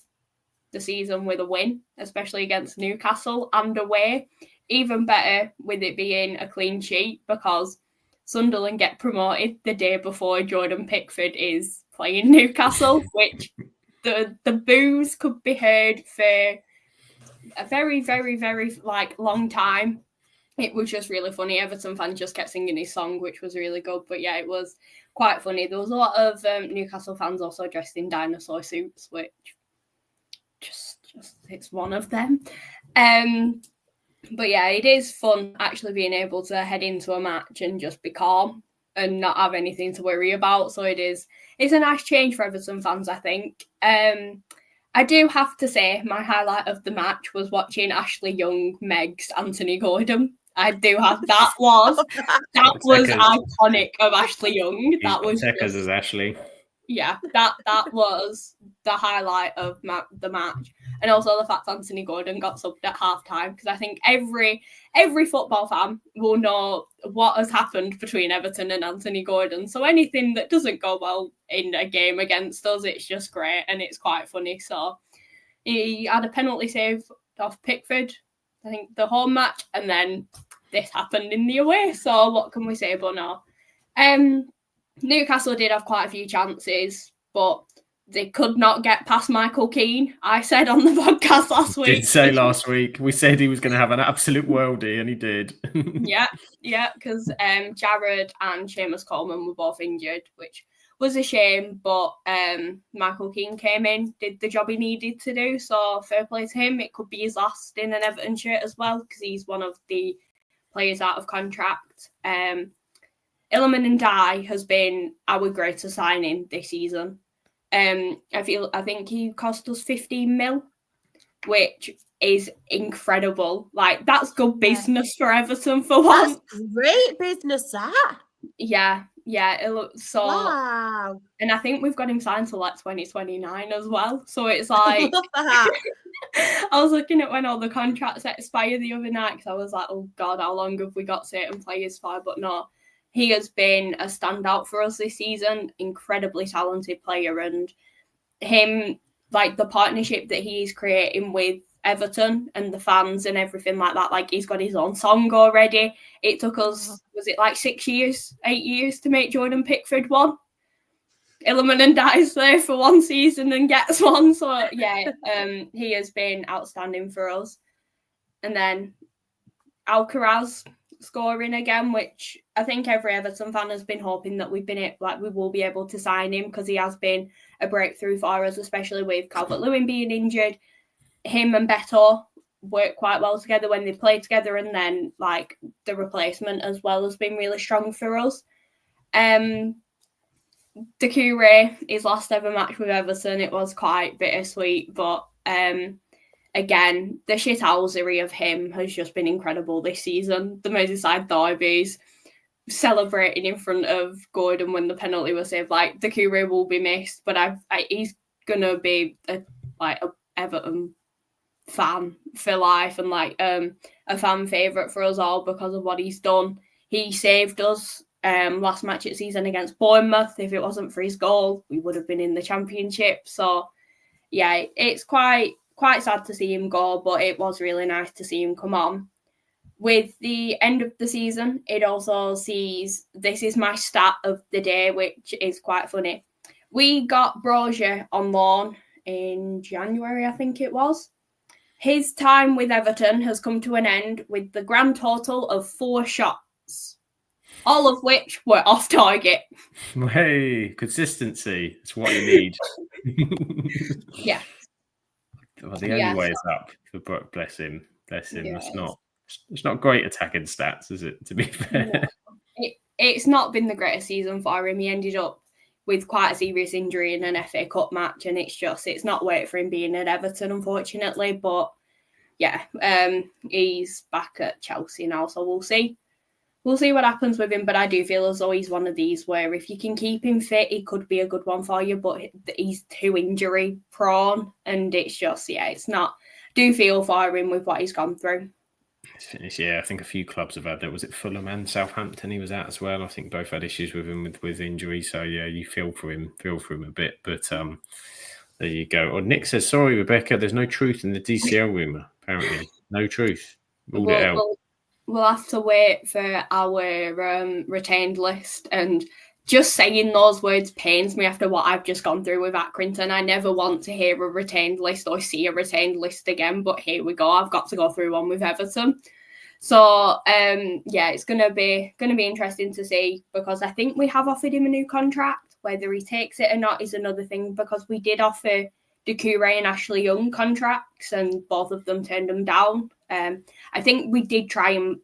C: the season with a win, especially against Newcastle and away, even better with it being a clean sheet, because Sunderland get promoted the day before Jordan Pickford is playing Newcastle, which the boos could be heard for a very, very, very long time. It was just really funny. Everton fans just kept singing his song, which was really good. But yeah, it was quite funny. There was a lot of Newcastle fans also dressed in dinosaur suits, which just it's one of them. But yeah, it is fun actually being able to head into a match and just be calm and not have anything to worry about. So it's a nice change for Everton fans, I think. I do have to say my highlight of the match was watching Ashley Young, Megs, Anthony Gordon. I do have that was iconic of Ashley Young. That was
A: Tekkers as Ashley.
C: Yeah, that was the highlight of the match. And also the fact Anthony Gordon got subbed at half-time, because I think every football fan will know what has happened between Everton and Anthony Gordon. So anything that doesn't go well in a game against us, it's just great and it's quite funny. So he had a penalty save off Pickford, I think the home match, and then this happened in the away. So what can we say but no? Newcastle did have quite a few chances, but they could not get past Michael Keane. I said on the podcast last week.
A: Did say last week. We said he was going to have an absolute worldie, and he did. yeah, because Jared and Seamus Coleman were both injured, which was a shame. But Michael Keane came in, did the job he needed to do. So fair play to him. It could be his last in an Everton shirt as well, because he's one of the players out of contract. Illiman and Dye has been our greatest signing this season. I think he cost us 15 mil, which is incredible. Like, that's good business for Everton for once.
B: That's great business, that.
C: Yeah. It looks so.
B: Wow.
C: And I think we've got him signed till like 2029 as well. So it's like, I was looking at when all the contracts expire the other night, because I was like, oh God, how long have we got certain players for? But no. He has been a standout for us this season, incredibly talented player, and him, like the partnership that he's creating with Everton and the fans and everything like that, like he's got his own song already. It took us, was it like 8 years to make Jordan Pickford one? Illiman and Dye's there for one season and gets one. So yeah, he has been outstanding for us. And then Alcaraz scoring again, which I think every Everton fan has been hoping that we will be able to sign him, because he has been a breakthrough for us, especially with Calvert-Lewin being injured. Him and Beto work quite well together when they play together, and then like the replacement as well has been really strong for us. Doucouré, his last ever match with Everton, it was quite bittersweet, but again, the shithousery of him has just been incredible this season. The Merseyside derbies, celebrating in front of Gordon when the penalty was saved. Like, Doucouré will be missed, but he's gonna be a Everton fan for life, and like a fan favourite for us all because of what he's done. He saved us last match of season against Bournemouth. If it wasn't for his goal, we would have been in the Championship. So yeah, it's quite sad to see him go, but it was really nice to see him come on. With the end of the season, it also sees, this is my stat of the day, which is quite funny. We got Brozier on loan in January, I think it was. His time with Everton has come to an end with the grand total of 4 shots, all of which were off target.
A: Hey, consistency. It's what you need.
C: Yeah.
A: Well, the only way is up for Brooke, bless him. Yes. It's not great attacking stats, is it, to be fair?
C: No. It's not been the greatest season for him. He ended up with quite a serious injury in an FA Cup match, and it's not worked for him being at Everton, unfortunately. But yeah, he's back at Chelsea now, so we'll see. We'll see what happens with him, but I do feel as though he's one of these where if you can keep him fit, he could be a good one for you, but he's too injury prone, and it's just, yeah, it's not do feel for him with what he's gone through.
A: It's finished. Yeah, I think a few clubs have had that. Was it Fulham and Southampton he was at as well? I think both had issues with him with injury. So yeah, you feel for him a bit. But there you go. Or Nick says, sorry, Rebecca, there's no truth in the DCL rumour, apparently. No truth. Ruled it out.
C: We'll have to wait for our retained list, and just saying those words pains me after what I've just gone through with Accrington. I never want to hear a retained list or see a retained list again, but here we go. I've got to go through one with Everton. So yeah, it's gonna be interesting to see, because I think we have offered him a new contract. Whether he takes it or not is another thing, because we did offer Doucouré and Ashley Young contracts, and both of them turned them down. I think we did try and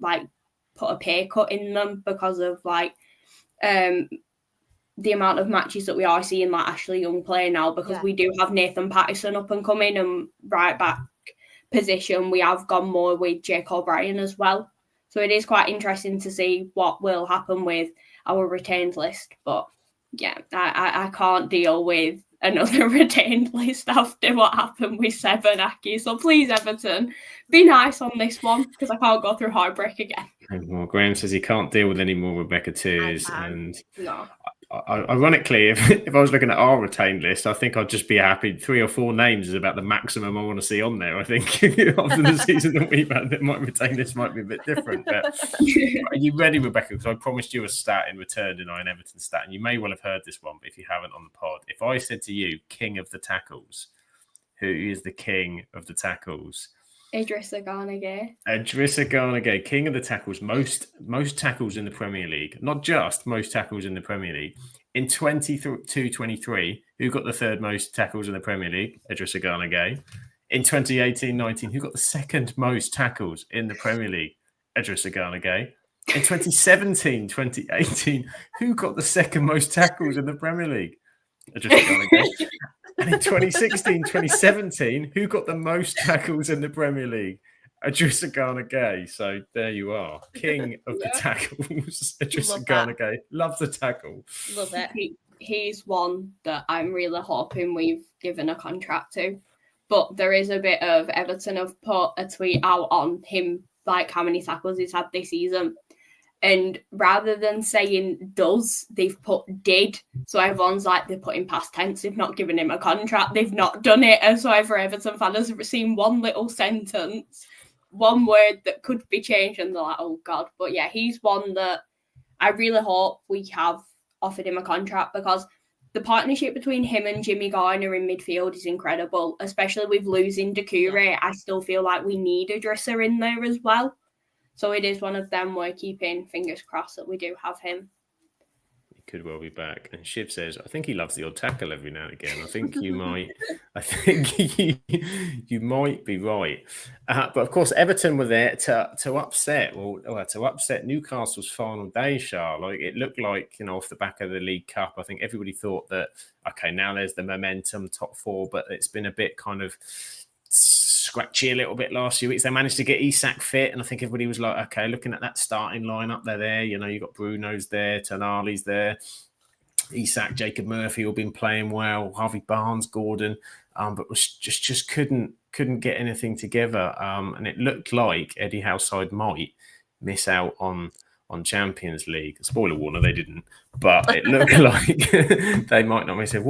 C: put a pay cut in them because of the amount of matches that we are seeing Ashley Young play now, because we do have Nathan Patterson up and coming, and right back position we have gone more with Jake O'Brien as well. So it is quite interesting to see what will happen with our retained list. But yeah, I can't deal with another retained list after what happened with Seven-Aki. So please, Everton, be nice on this one, because I can't go through heartbreak again.
A: Well, Graham says he can't deal with any more Rebecca tears. And
C: no.
A: Ironically, if I was looking at our retained list, I think I'd just be happy. 3 or 4 names is about the maximum I want to see on there. I think after the season that we've had, that might retain this might be a bit different. But are you ready, Rebecca? Because I promised you a stat in return, didn't I, an Everton stat? And you may well have heard this one, but if you haven't on the pod, if I said to you, king of the tackles, who is the king of the tackles?
C: Idrissa Gana Gueye.
A: Idrissa Gana Gueye, king of the tackles, most tackles in the Premier League. Not just most tackles in the Premier League. In 22-23, who got the third most tackles in the Premier League? Idrissa Gana Gueye. In 2018-19, who got the second most tackles in the Premier League? Idrissa Gana Gueye. In 2017-2018, who got the second most tackles in the Premier League? Idrissa Gana Gueye. And in 2016-2017, who got the most tackles in the Premier League? Idrissa Gana Gueye. So there you are. King of the tackles. Idrissa Gana Gueye. Love the tackle.
B: Love it.
C: He's one that I'm really hoping we've given a contract to. But there is a bit of Everton have put a tweet out on him, how many tackles he's had this season. And rather than saying does, they've put did. So everyone's they're putting past tense. They've not given him a contract. They've not done it. And so every Everton fan has seen one little sentence, one word that could be changed, and they're like, oh God. But yeah, he's one that I really hope we have offered him a contract, because the partnership between him and Jimmy Garner in midfield is incredible, especially with losing Doucouré. I still feel like we need a dresser in there as well. So it is one of them we're keeping fingers crossed that we do have him.
A: He could well be back. And Shiv says, I think he loves the odd tackle every now and again. I think you might. I think you might be right. But of course, Everton were there to upset. To upset Newcastle's final day, Shah. It looked like, off the back of the League Cup, I think everybody thought that, okay, now there's the momentum, top 4, but it's been a bit kind of scratchy a little bit last few weeks. They managed to get Isak fit, and I think everybody was like, okay, looking at that starting lineup, they're there. You got Bruno's there, Tonali's there, Isak, Jacob Murphy all been playing well, Harvey Barnes, Gordon, but was just couldn't get anything together. And it looked like Eddie Howside might miss out on Champions League. Spoiler warning, they didn't, but it looked like they might not miss it.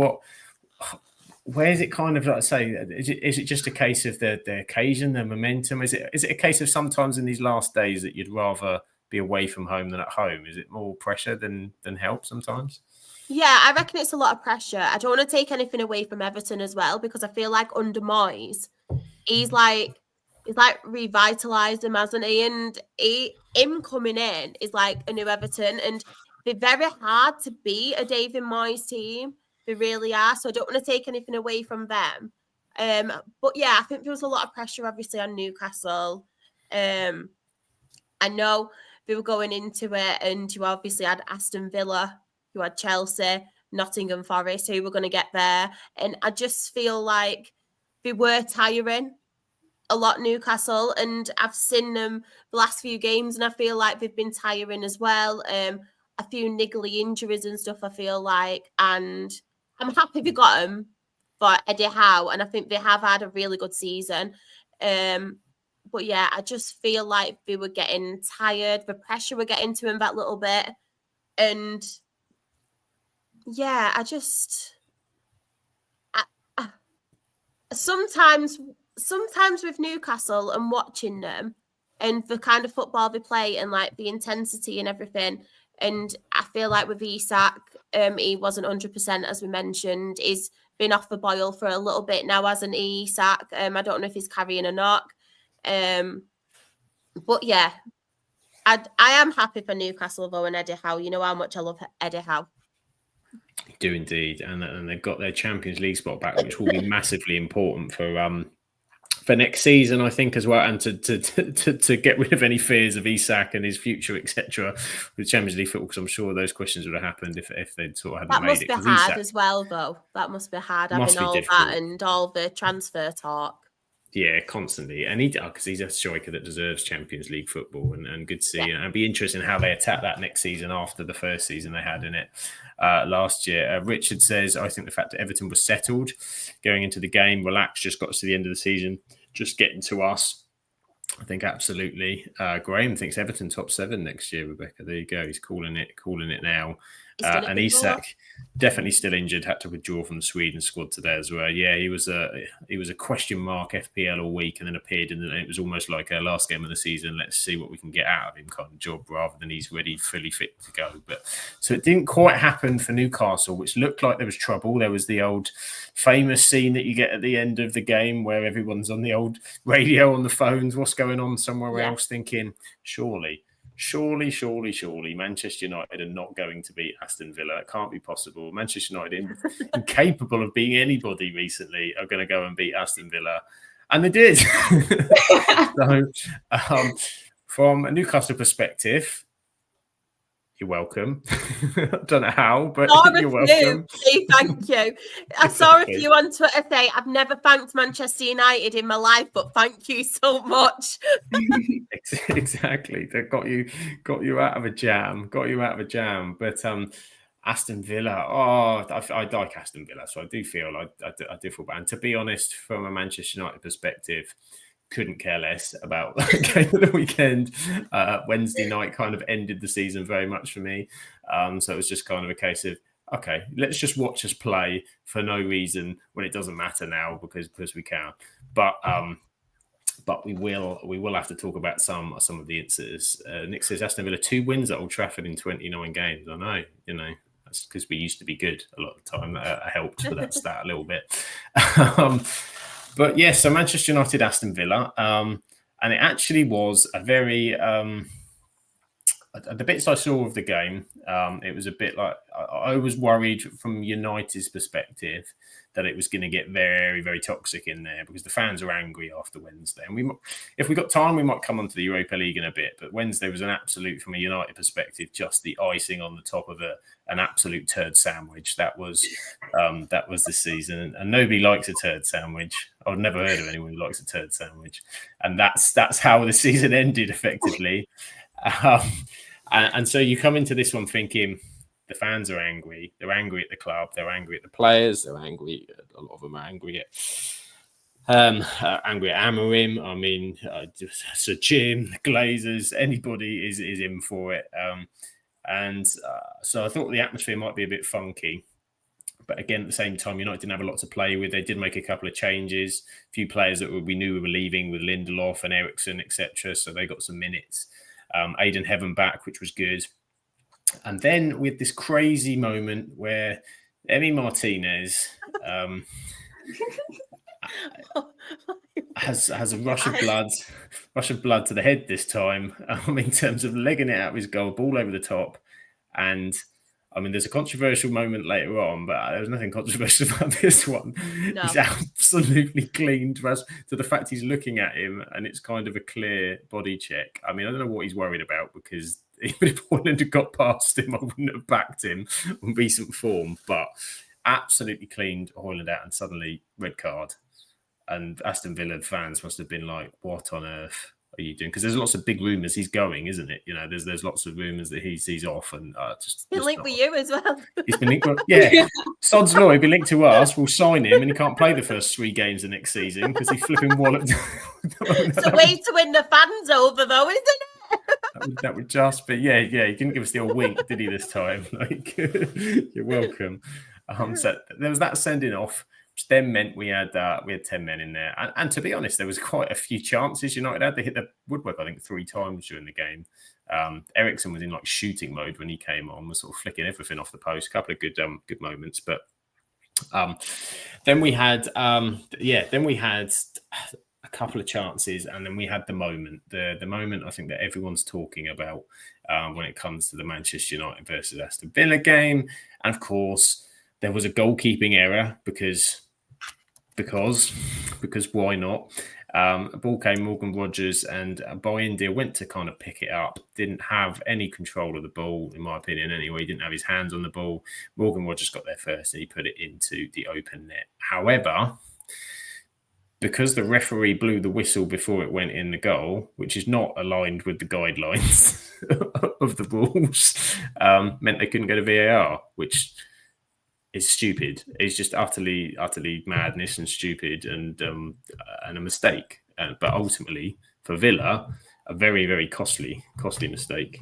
A: Where is it kind of is it just a case of the occasion, the momentum? Is it a case of sometimes in these last days that you'd rather be away from home than at home? Is it more pressure than help sometimes?
B: Yeah, I reckon it's a lot of pressure. I don't want to take anything away from Everton as well, because I feel like under Moyes, he's revitalised him, hasn't he? And him coming in is like a new Everton, and they're very hard to beat a David Moyes team. They really are. So I don't want to take anything away from them. But yeah, I think there was a lot of pressure, obviously, on Newcastle. I know they were going into it, and you obviously had Aston Villa, you had Chelsea, Nottingham Forest, who were going to get there. And I just feel like they were tiring a lot, Newcastle, and I've seen them the last few games, and I feel like they've been tiring as well. A few niggly injuries and stuff, I feel like, and I'm happy we got them for Eddie Howe, and I think they have had a really good season. But yeah, I just feel like they were getting tired. The pressure were getting to him that little bit. And yeah, sometimes with Newcastle and watching them and the kind of football they play and like the intensity and everything. And I feel like with Isak, he wasn't 100%, as we mentioned. He's been off the boil for a little bit now, hasn't he, Isak? I don't know if he's carrying a knock. But yeah, I am happy for Newcastle though and Eddie Howe. You know how much I love Eddie Howe.
A: Do indeed, and they've got their Champions League spot back, which will be massively important for next season, I think, as well, and to get rid of any fears of Isak and his future, etc. with Champions League football, because I'm sure those questions would have happened if they'd sort of hadn't made it.
B: That must be hard as well, though. That must be hard having all that and all the transfer talk.
A: Yeah, constantly. And because he's a striker that deserves Champions League football and good to see. And it'd be interesting how they attack that next season after the first season they had in it last year. Richard says, I think the fact that Everton was settled going into the game, relaxed, just got us to the end of the season, just getting to us. I think absolutely. Graham thinks Everton top 7 next year, Rebecca. There you go. He's calling it now. And Isak definitely still injured, had to withdraw from the Sweden squad today as well. Yeah, he was a question mark FPL all week and then appeared and it was almost like a last game of the season. Let's see what we can get out of him kind of job rather than he's ready, fully fit to go. But so it didn't quite happen for Newcastle, which looked like there was trouble. There was the old famous scene that you get at the end of the game where everyone's on the old radio on the phones. What's going on somewhere else? Thinking, surely Manchester United are not going to beat Aston Villa. It can't be possible. Manchester United, incapable of beating anybody recently, are going to go and beat Aston Villa. And they did. So, from a Newcastle perspective, you're welcome. I don't know how, but you're welcome.
B: Thank you. I saw a few on Twitter say, I've never thanked Manchester United in my life, but thank you so much.
A: Exactly. They got you out of a jam. But Aston Villa, I like Aston Villa, so I do feel I do feel bad. And to be honest, from a Manchester United perspective, couldn't care less about that game of the weekend. Wednesday night kind of ended the season very much for me. So it was just kind of a case of, okay, let's just watch us play for no reason when it doesn't matter now because we can. But we will have to talk about some of the incidents. Nick says Aston Villa 2 wins at Old Trafford in 29 games. I know, that's because we used to be good a lot of the time. That helped for that stat a little bit. But yes, so Manchester United, Aston Villa, and it actually was a very the bits I saw of the game. It was a bit like I was worried from United's perspective that it was going to get very, very toxic in there because the fans are angry after Wednesday. And if we got time, we might come onto the Europa League in a bit. But Wednesday was an absolute, from a United perspective, just the icing on the top of an absolute turd sandwich. That was this season, and nobody likes a turd sandwich. I've never heard of anyone who likes a turd sandwich, and that's how the season ended effectively. And so you come into this one thinking the fans are angry. They're angry at the club. They're angry at the players. They're angry. A lot of them are angry at Amorim. I mean, Sir Jim, the Glazers, anybody is in for it. So I thought the atmosphere might be a bit funky. But again, at the same time, United didn't have a lot to play with. They did make a couple of changes. A few players that we knew were leaving with Lindelof and Eriksen, etc. So they got some minutes. Aidan Heaven back, which was good. And then with this crazy moment where Emi Martinez has a rush of blood to the head this time, in terms of legging it out of his goal, ball over the top. And I mean, there's a controversial moment later on, but there was nothing controversial about this one. No. He's absolutely cleaned to the fact he's looking at him, and it's kind of a clear body check. I mean, I don't know what he's worried about because even if Holland had got past him, I wouldn't have backed him on recent form. But absolutely cleaned Holland out, and suddenly red card. And Aston Villa fans must have been like, "What on earth? are you doing? Because there's lots of big rumours he's going, isn't it? You know, there's lots of rumours that he's off and just
B: linked with you as well.
A: He's been linked. Yeah, Sod's Law. He'll be linked to us. We'll sign him, and he can't play the first 3 games of next season because he flipping walloped.
B: It's a way to win the fans over, though, isn't it?
A: That would just be yeah. He didn't give us the old wink, did he? This time, like you're welcome. So there was that sending off, which then meant we had 10 men in there, and to be honest, there was quite a few chances United had. They hit the woodwork, I think, 3 times during the game. Ericsson was in like shooting mode when he came on, was sort of flicking everything off the post. A couple of good moments, but then we had a couple of chances, and then we had the moment I think that everyone's talking about when it comes to the Manchester United versus Aston Villa game. And of course there was a goalkeeping error because why not? A ball came Morgan Rogers, and India went to kind of pick it up, didn't have any control of the ball, in my opinion anyway. He didn't have his hands on the ball. Morgan Rogers got there first and he put it into the open net. However, because the referee blew the whistle before it went in the goal, which is not aligned with the guidelines of the rules, meant they couldn't go to VAR, which is stupid. It's just utterly madness and stupid and a mistake. But ultimately, for Villa, a very, very costly mistake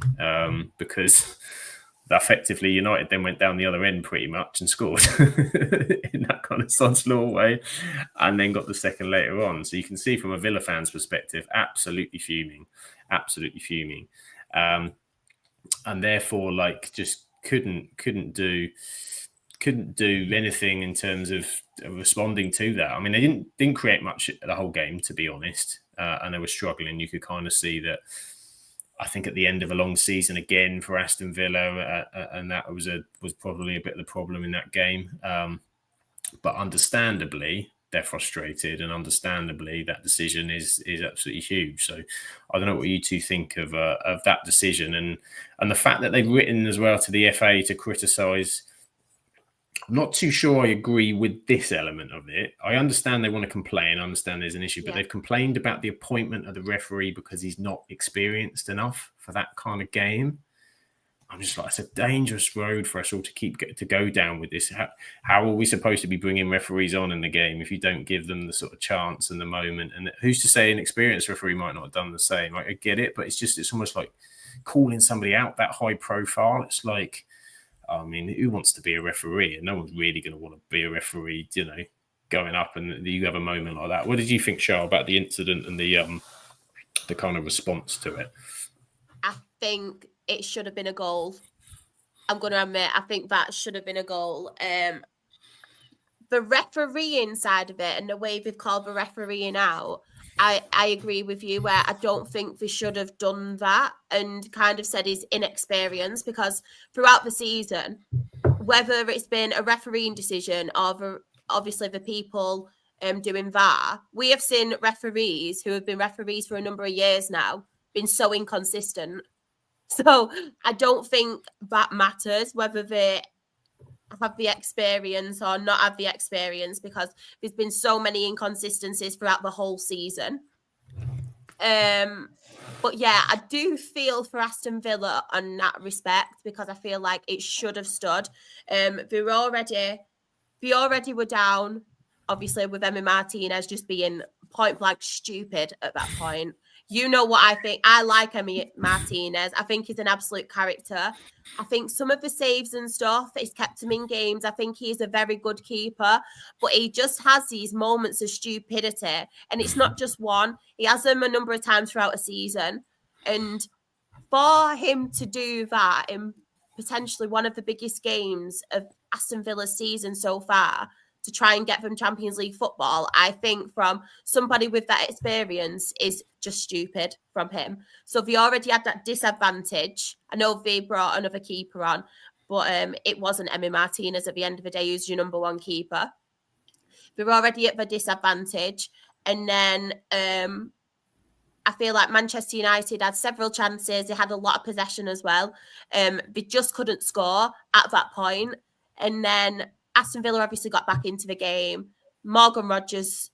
A: because effectively United then went down the other end pretty much and scored in that kind of Sod's Law way, and then got the second later on. So you can see from a Villa fan's perspective, absolutely fuming, and therefore like just couldn't do anything in terms of responding to that. I mean, they didn't create much the whole game, to be honest, and they were struggling. You could kind of see that. I think at the end of a long season again for Aston Villa, and that was probably a bit of the problem in that game. But understandably, they're frustrated, and understandably, that decision is absolutely huge. So I don't know what you two think of that decision, and the fact that they've written as well to the FA to criticise. I'm not too sure I agree with this element of it. I understand they want to complain. I understand there's an issue, but they've complained about the appointment of the referee because he's not experienced enough for that kind of game. I'm just like, it's a dangerous road for us all to go down with this. How are we supposed to be bringing referees on in the game if you don't give them the sort of chance and the moment? And who's to say an experienced referee might not have done the same? Like, I get it, but it's almost like calling somebody out that high profile. It's like, I mean, who wants to be a referee? And no one's really going to want to be a referee, you know, going up and you have a moment like that. What did you think, Charles, about the incident and the kind of response to it?
B: I think it should have been a goal. I'm going to admit, I think that should have been a goal. The refereeing side of it and the way they've called the refereeing out, I agree with you where I don't think they should have done that and kind of said he's inexperienced, because throughout the season, whether it's been a refereeing decision or obviously the people doing VAR, we have seen referees who have been referees for a number of years now been so inconsistent. So I don't think that matters whether they have the experience or not have the experience, because there's been so many inconsistencies throughout the whole season. But yeah, I do feel for Aston Villa on that respect, because I feel like it should have stood. They already were down, obviously, with Emi Martinez just being point blank stupid at that point. You know what I think. I like Emi Martinez. I think he's an absolute character. I think some of the saves and stuff, it's kept him in games. I think he's a very good keeper, but he just has these moments of stupidity. And it's not just one. He has them a number of times throughout a season. And for him to do that in potentially one of the biggest games of Aston Villa's season so far, to try and get them Champions League football, I think from somebody with that experience is just stupid from him. So they already had that disadvantage. I know they brought another keeper on, but it wasn't Emi Martinez at the end of the day who's your number one keeper. They're already at the disadvantage. And then I feel like Manchester United had several chances. They had a lot of possession as well. They just couldn't score at that point. And then Aston Villa obviously got back into the game. Morgan Rogers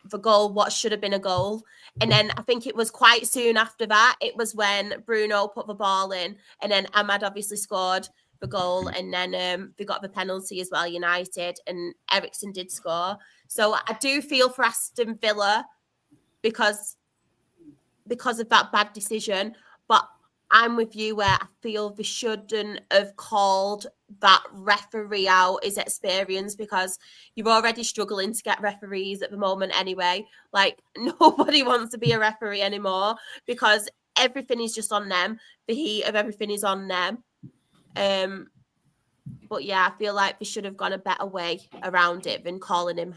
B: the goal what should have been a goal. And then I think it was quite soon after that, it was when Bruno put the ball in, and then Ahmad obviously scored the goal, and then they got the penalty as well, United, and Eriksen did score. So I do feel for Aston Villa because of that bad decision, but I'm with you where I feel they shouldn't have called that referee out, his experience, because you're already struggling to get referees at the moment anyway. Like, nobody wants to be a referee anymore because everything is just on them. The heat of everything is on them. But yeah, I feel like they should have gone a better way around it than calling him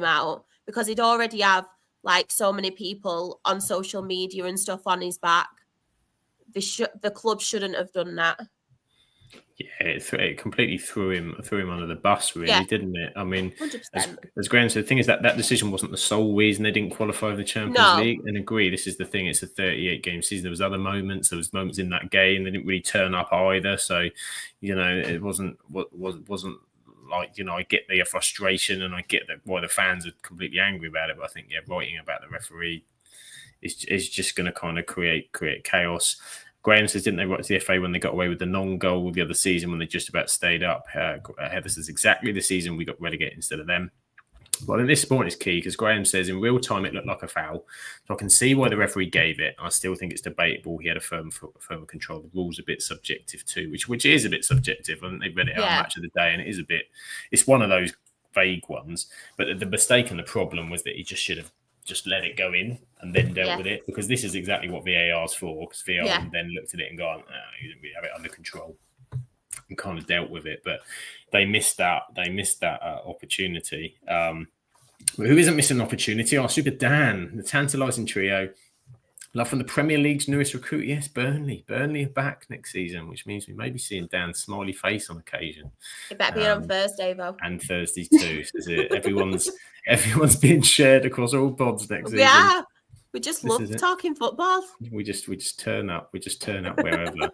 B: out, because he'd already have like so many people on social media and stuff on his back. The club shouldn't have done that.
A: Yeah, it completely threw him under the bus, really, didn't it? I mean, as Graham said, the thing is that decision wasn't the sole reason they didn't qualify for the Champions League. And agree, this is the thing; it's a 38-game season. There was other moments. There was moments in that game they didn't really turn up either. So, it wasn't like, I get the frustration and I get that why the fans are completely angry about it. But I think writing about the referee is just going to kind of create chaos. Graham says, didn't they write to the FA when they got away with the non-goal the other season when they just about stayed up? Heather says, exactly the season we got relegated instead of them. But I think this point is key because Graham says in real time it looked like a foul. So I can see why the referee gave it. I still think it's debatable. He had a firm control. The rule's a bit subjective too, which is a bit subjective. I think they read it out Match of the Day, and it's one of those vague ones. But the mistake and the problem was that he just should have just let it go in and then dealt with it, because this is exactly what VAR's for, because VAR then looked at it and gone, you didn't really have it under control and kind of dealt with it. But they missed that opportunity. But who isn't missing an opportunity? Our Super Dan, the tantalising trio. Love from the Premier League's newest recruit. Yes, Burnley. Burnley are back next season, which means we may be seeing Dan's smiley face on occasion.
B: It better be on Thursday, though.
A: And Thursdays too. So everyone's being shared across all pods next season.
B: Yeah, we just love talking football.
A: We just turn up. We just turn up wherever.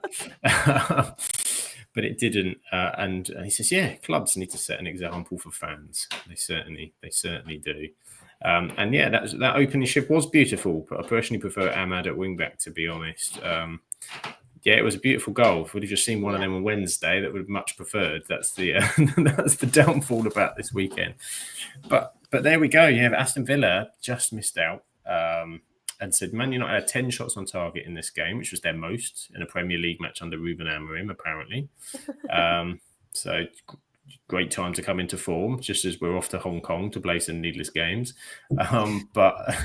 A: But it didn't. And he says, clubs need to set an example for fans. They certainly do. And that opening shift was beautiful, but I personally prefer Ahmad at wing back, to be honest. It was a beautiful goal. If we'd have just seen one of them on Wednesday, that would have much preferred. That's the that's the downfall about this weekend. But there we go. Aston Villa just missed out and said Man United had 10 shots on target in this game, which was their most in a Premier League match under Ruben Amorim, apparently. So great time to come into form, just as we're off to Hong Kong to play some needless games. But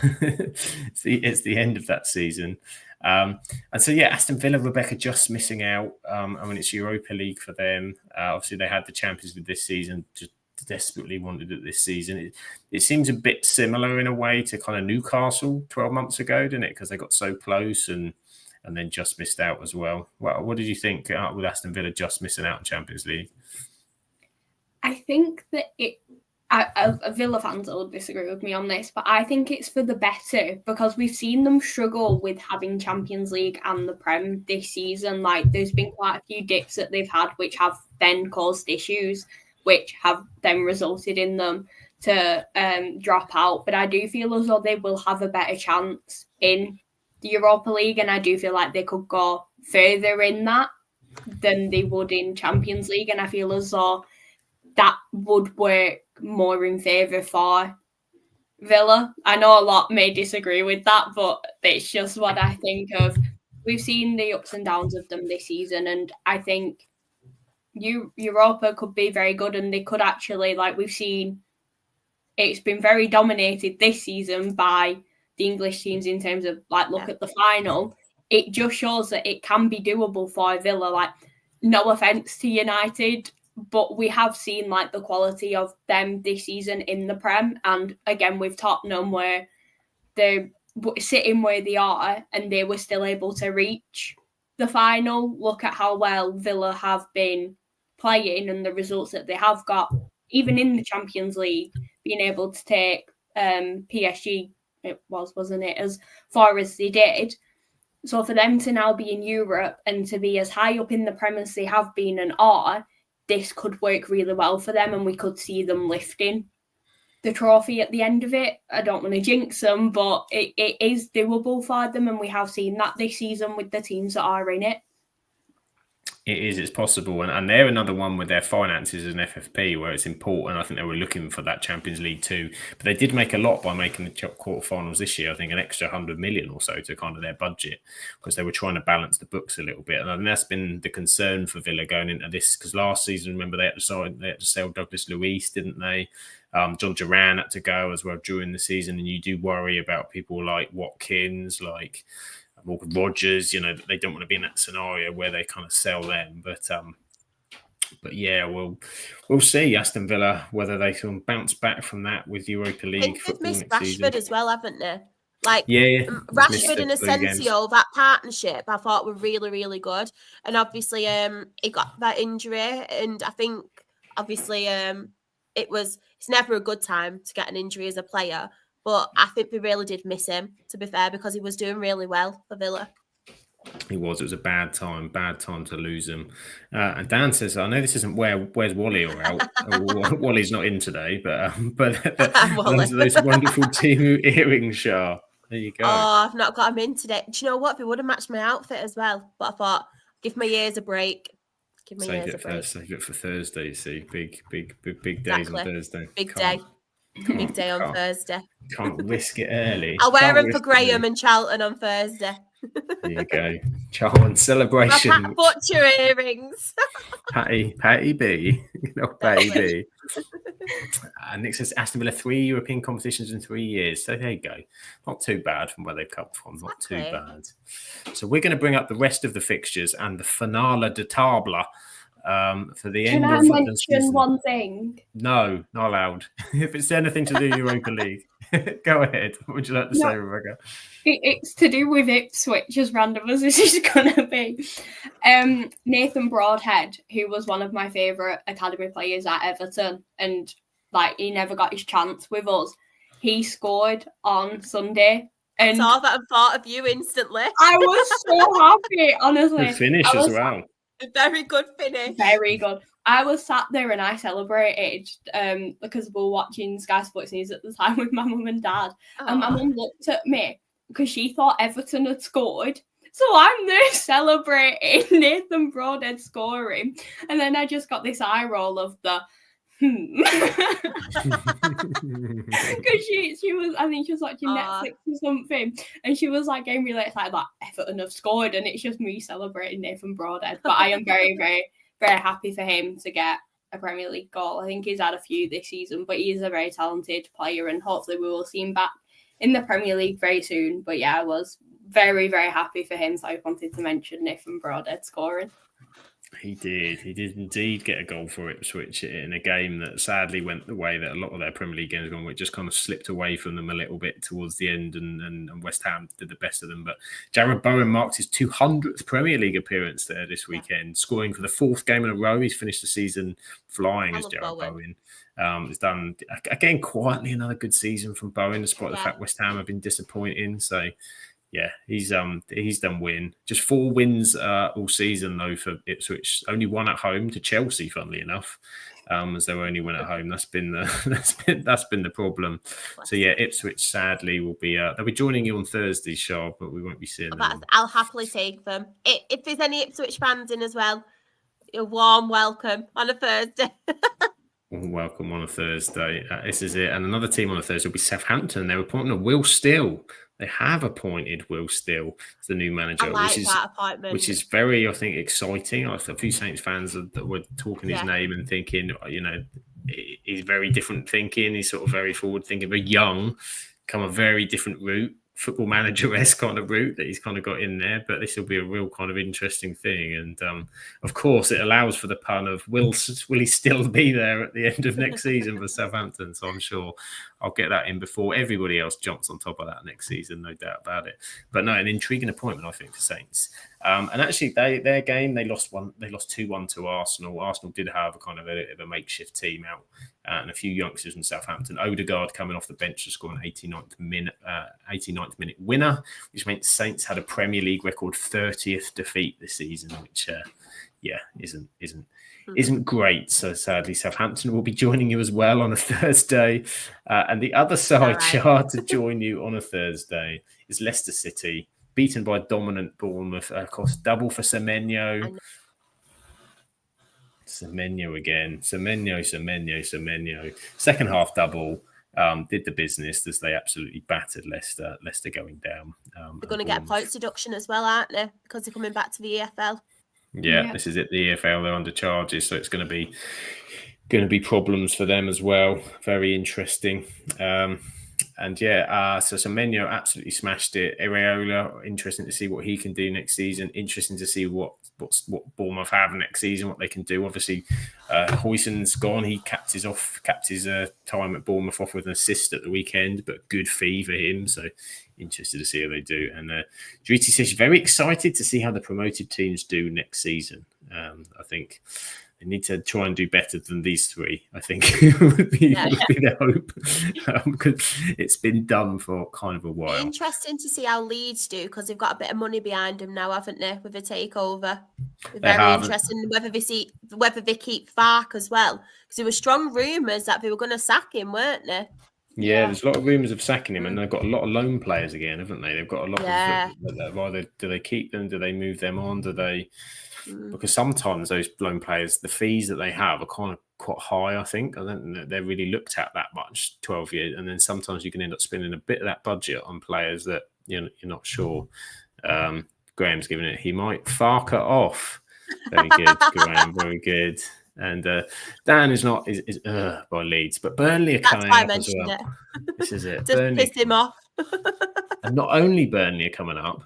A: it's the end of that season. And so, Aston Villa, Rebecca, just missing out. It's Europa League for them. Obviously, they had the Champions League this season, just desperately wanted it this season. It seems a bit similar in a way to kind of Newcastle 12 months ago, didn't it? Because they got so close and then just missed out as well. Well, what did you think with Aston Villa just missing out on Champions League?
C: I think that Villa fans will disagree with me on this, but I think it's for the better, because we've seen them struggle with having Champions League and the Prem this season. Like, there's been quite a few dips that they've had, which have then caused issues, which have then resulted in them to drop out. But I do feel as though they will have a better chance in the Europa League, and I do feel like they could go further in that than they would in Champions League, and I feel as though that would work more in favour for Villa. I know a lot may disagree with that, but it's just what I think of. We've seen the ups and downs of them this season, and I think Europa could be very good, and they could actually, like we've seen, it's been very dominated this season by the English teams in terms of, like, look at the final. It just shows that it can be doable for Villa. Like, no offence to United, but we have seen, like, the quality of them this season in the Prem. And again, with Tottenham, where they're sitting where they are and they were still able to reach the final. Look at how well Villa have been playing and the results that they have got, even in the Champions League, being able to take PSG, wasn't it, as far as they did. So for them to now be in Europe and to be as high up in the Prem as they have been and are, this could work really well for them, and we could see them lifting. the trophy at the end of it. I don't want to jinx them, but it is doable for them, and we have seen that this season with the teams that are in it.
A: It is, it's possible. And they're another one with their finances as an FFP where it's important. I think they were looking for that Champions League too. But they did make a lot by making the quarterfinals this year. I think an extra 100 million or so to kind of their budget because they were trying to balance the books a little bit. And I think that's been the concern for Villa going into this because last season, remember, they had to sell Douglas Luiz, didn't they? John Duran had to go as well during the season. And you do worry about people like Watkins, like Morgan Rogers, they don't want to be in that scenario where they kind of sell them. But yeah, we'll see Aston Villa whether they can bounce back from that with Europa League.
B: I think they've missed Rashford
A: season
B: as well, haven't they? Like
A: Rashford
B: and Asensio, that partnership I thought were really, really good. And obviously, he got that injury, and I think obviously it's never a good time to get an injury as a player. But I think we really did miss him, to be fair, because he was doing really well for Villa.
A: He was. It was a bad time to lose him. And Dan says, I know this isn't where's Wally or out. Wally's not in today, but those wonderful Timu earrings, Shah. There you go.
B: Oh, I've not got him in today. Do you know what? They would have matched my outfit as well. But I thought, give my ears a break.
A: Save it for Thursday, you see. Big days on Thursday.
B: Big day on Thursday.
A: Can't risk it early.
B: I'll wear them for Graham and Charlton on Thursday.
A: There you go. Charlton celebration.
B: My Pat Butcher earrings.
A: Patty B. Patty B. Nick says Aston Villa 3 European competitions in 3 years. So there you go. Not too bad from where they've come from. Not too bad. So we're going to bring up the rest of the fixtures and the finale de table. For the end of the season.
C: One thing?
A: No, not allowed. If it's anything to do with Europa League, go ahead. What would you like to say, Rebecca?
C: It's to do with Ipswich, as random as this is going to be. Nathan Broadhead, who was one of my favourite academy players at Everton, and he never got his chance with us. He scored on Sunday. And
B: I saw that and thought of you instantly. I
C: was so happy, honestly.
A: Good finish as well.
B: A very good finish.
C: Very good. I was sat there and I celebrated because we were watching Sky Sports News at the time with my mum and dad. Oh. And my mum looked at me because she thought Everton had scored. So I'm there celebrating Nathan Broadhead scoring. And then I just got this eye roll of the because she was, I think she was watching Netflix or something, and she was getting really excited that Everton have scored, and it's just me celebrating Nathan Broadhead. But I am very, very, very happy for him to get a Premier League goal. I think he's had a few this season, but he is a very talented player, and hopefully we will see him back in the Premier League very soon. But yeah, I was very, very happy for him, so I wanted to mention Nathan Broadhead scoring.
A: He did indeed get a goal for Ipswich in a game that sadly went the way that a lot of their Premier League games gone, which just kind of slipped away from them a little bit towards the end, and West Ham did the best of them. But Jarrod Bowen marked his 200th Premier League appearance there this weekend, scoring for the 4th game in a row. He's finished the season flying as Jarrod Bowen. He's done, again, quietly another good season from Bowen, despite the fact West Ham have been disappointing. So, yeah, he's done win. Just 4 wins all season though for Ipswich. Only one at home to Chelsea, funnily enough, as they only win at home. That's been the problem. So yeah, Ipswich sadly will be they'll be joining you on Thursday, Shah, but we won't be seeing them.
B: I'll happily take them. If there's any Ipswich fans in as well, a warm welcome on a Thursday.
A: Welcome on a Thursday. This is it. And another team on a Thursday will be Southampton. They're appointing a Will Steele. They have appointed Will Steele as the new manager, which is very, I think, exciting. A few Saints fans that were talking his name and thinking, he's very different thinking. He's sort of very forward thinking, very young, come a very different route. Football manager-esque kind of route that he's kind of got in there, but this will be a real kind of interesting thing. And of course, it allows for the pun of will he still be there at the end of next season for Southampton? So I'm sure I'll get that in before everybody else jumps on top of that next season, no doubt about it. But no, an intriguing appointment, I think, for Saints. And actually, their game, they lost 2-1 to Arsenal. Arsenal did have a kind of a makeshift team out and a few youngsters from Southampton. Odegaard coming off the bench to score an 89th minute winner, which meant Saints had a Premier League record 30th defeat this season, which isn't great. So sadly, Southampton will be joining you as well on a Thursday. And the other side chart to join you on a Thursday is Leicester City, beaten by dominant Bournemouth. Of course, double for Semenyo. Semenyo again. Semenyo. Second half double. Did the business as they absolutely battered Leicester. Leicester going down.
B: They're going to get a points deduction as well, aren't they? Because they're coming back to the EFL.
A: Yeah, this is it. The EFL, they're under charges, so it's going to be problems for them as well. Very interesting. So Semenyo absolutely smashed it. Areola, interesting to see what he can do next season. Interesting to see what Bournemouth have next season, what they can do. Obviously, Huijsen's gone. He capped his time at Bournemouth off with an assist at the weekend, but good fee for him. So interested to see how they do. And Driti says she's very excited to see how the promoted teams do next season. I think they need to try and do better than these three, I think would be their hope, because it's been done for kind of a while.
B: Interesting to see how Leeds do, because they've got a bit of money behind them now, haven't they, with a takeover. Very interesting whether they keep Fark as well, because there were strong rumours that they were going to sack him, weren't they?
A: Yeah, there's a lot of rumours of sacking him, and they've got a lot of loan players again, haven't they? They've got a lot of either do they keep them, do they move them on, do they? Because sometimes those loan players, the fees that they have are kind of quite high, I think. I don't think they're really looked at that much, 12 years. And then sometimes you can end up spending a bit of that budget on players that you're not sure. Graham's giving it. He might fark it off. Very good, Graham. Very good. And Dan is by Leeds, but Burnley are coming up as well. This is it.
B: Just
A: Burnley
B: piss him off.
A: And not only Burnley are coming up,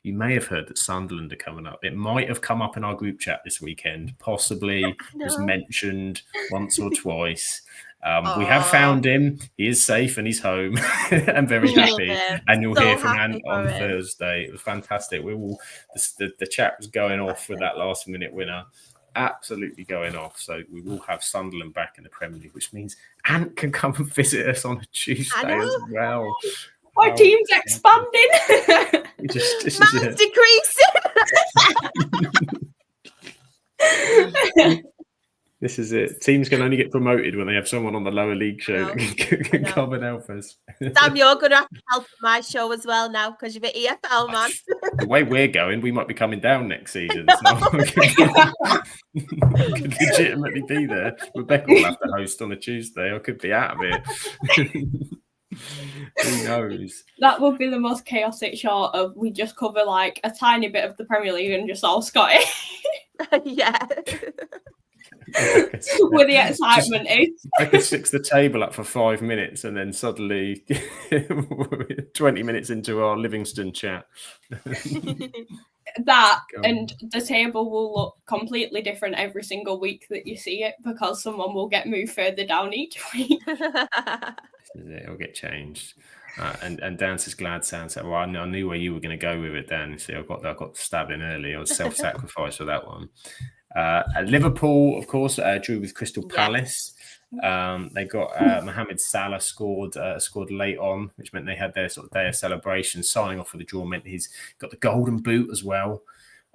A: you may have heard that Sunderland are coming up. It might have come up in our group chat this weekend. Possibly was mentioned once or twice. We have found him. He is safe and he's home and very happy. And you'll hear from Ant on Thursday. It was fantastic. The chat was going off with that last minute winner. Absolutely going off. So we will have Sunderland back in the Premier League, which means Ant can come and visit us on a Tuesday as well.
C: My team's expanding.
B: Man's decreasing.
A: This is it. Teams can only get promoted when they have someone on the lower league show that can come and help us.
B: Sam, you're going to have to help my show as well now because you're an EFL man.
A: The way we're going, we might be coming down next season. So we could legitimately be there. Rebecca will have to host on a Tuesday. I could be out of here. Who knows?
C: That would be the most chaotic short of we just cover like a tiny bit of the Premier League and just all Scottish.
B: Yeah.
C: Where the excitement is.
A: I could fix the table up for 5 minutes and then suddenly 20 minutes into our Livingston chat.
C: And the table will look completely different every single week that you see it because someone will get moved further down each week.
A: It'll get changed. And Dan says, glad sounds. Well, I knew where you were going to go with it, Dan. See, I got stabbed in early. I was self-sacrifice for that one. Liverpool, of course, drew with Crystal Palace. They got Mohamed Salah scored late on, which meant they had their sort of day of celebration. Signing off for the draw meant he's got the golden boot as well.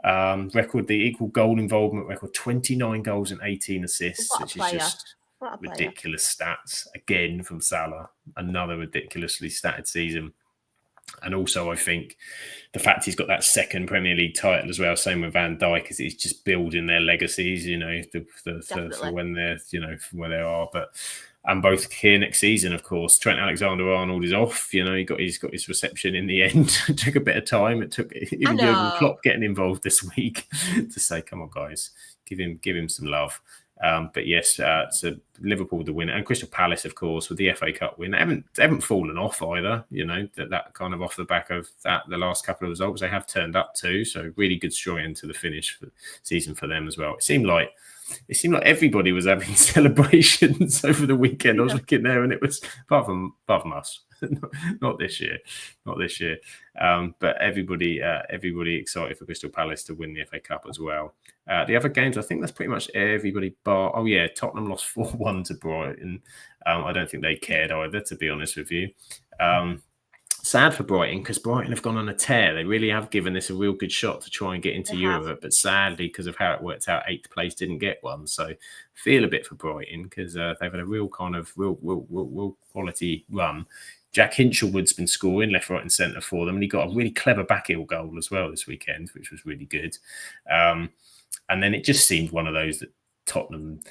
A: The equal goal involvement record, 29 goals and 18 assists, which is just ridiculous stats again from Salah. Another ridiculously statted season. And also, I think the fact he's got that second Premier League title as well, same with Van Dijk, is he's just building their legacies, for when they're, from where they are. And both here next season, of course, Trent Alexander-Arnold is off. He's got his reception in the end. It took a bit of time. It took even Jurgen Klopp getting involved this week to say, "Come on, guys, give him some love." But yes, so Liverpool the winner, and Crystal Palace, of course, with the FA Cup win. They haven't fallen off either. That kind of off the back of that, the last couple of results they have turned up to. So really good strong end to the finish for the season for them as well. It seemed like everybody was having celebrations over the weekend. I was looking there, and it was apart from us. Not this year. But everybody excited for Crystal Palace to win the FA Cup as well. The other games, I think that's pretty much everybody bar. Oh yeah, Tottenham lost 4-1 to Brighton. I don't think they cared either, to be honest with you. sad for Brighton because Brighton have gone on a tear. They really have given this a real good shot to try and get into Europe, but sadly, because of how it worked out, 8th place didn't get one. So feel a bit for Brighton because they've had a real kind of real quality run. Jack Hinchelwood's been scoring left, right, and centre for them, and he got a really clever back-heel goal as well this weekend, which was really good. And then it just seemed one of those that Tottenham,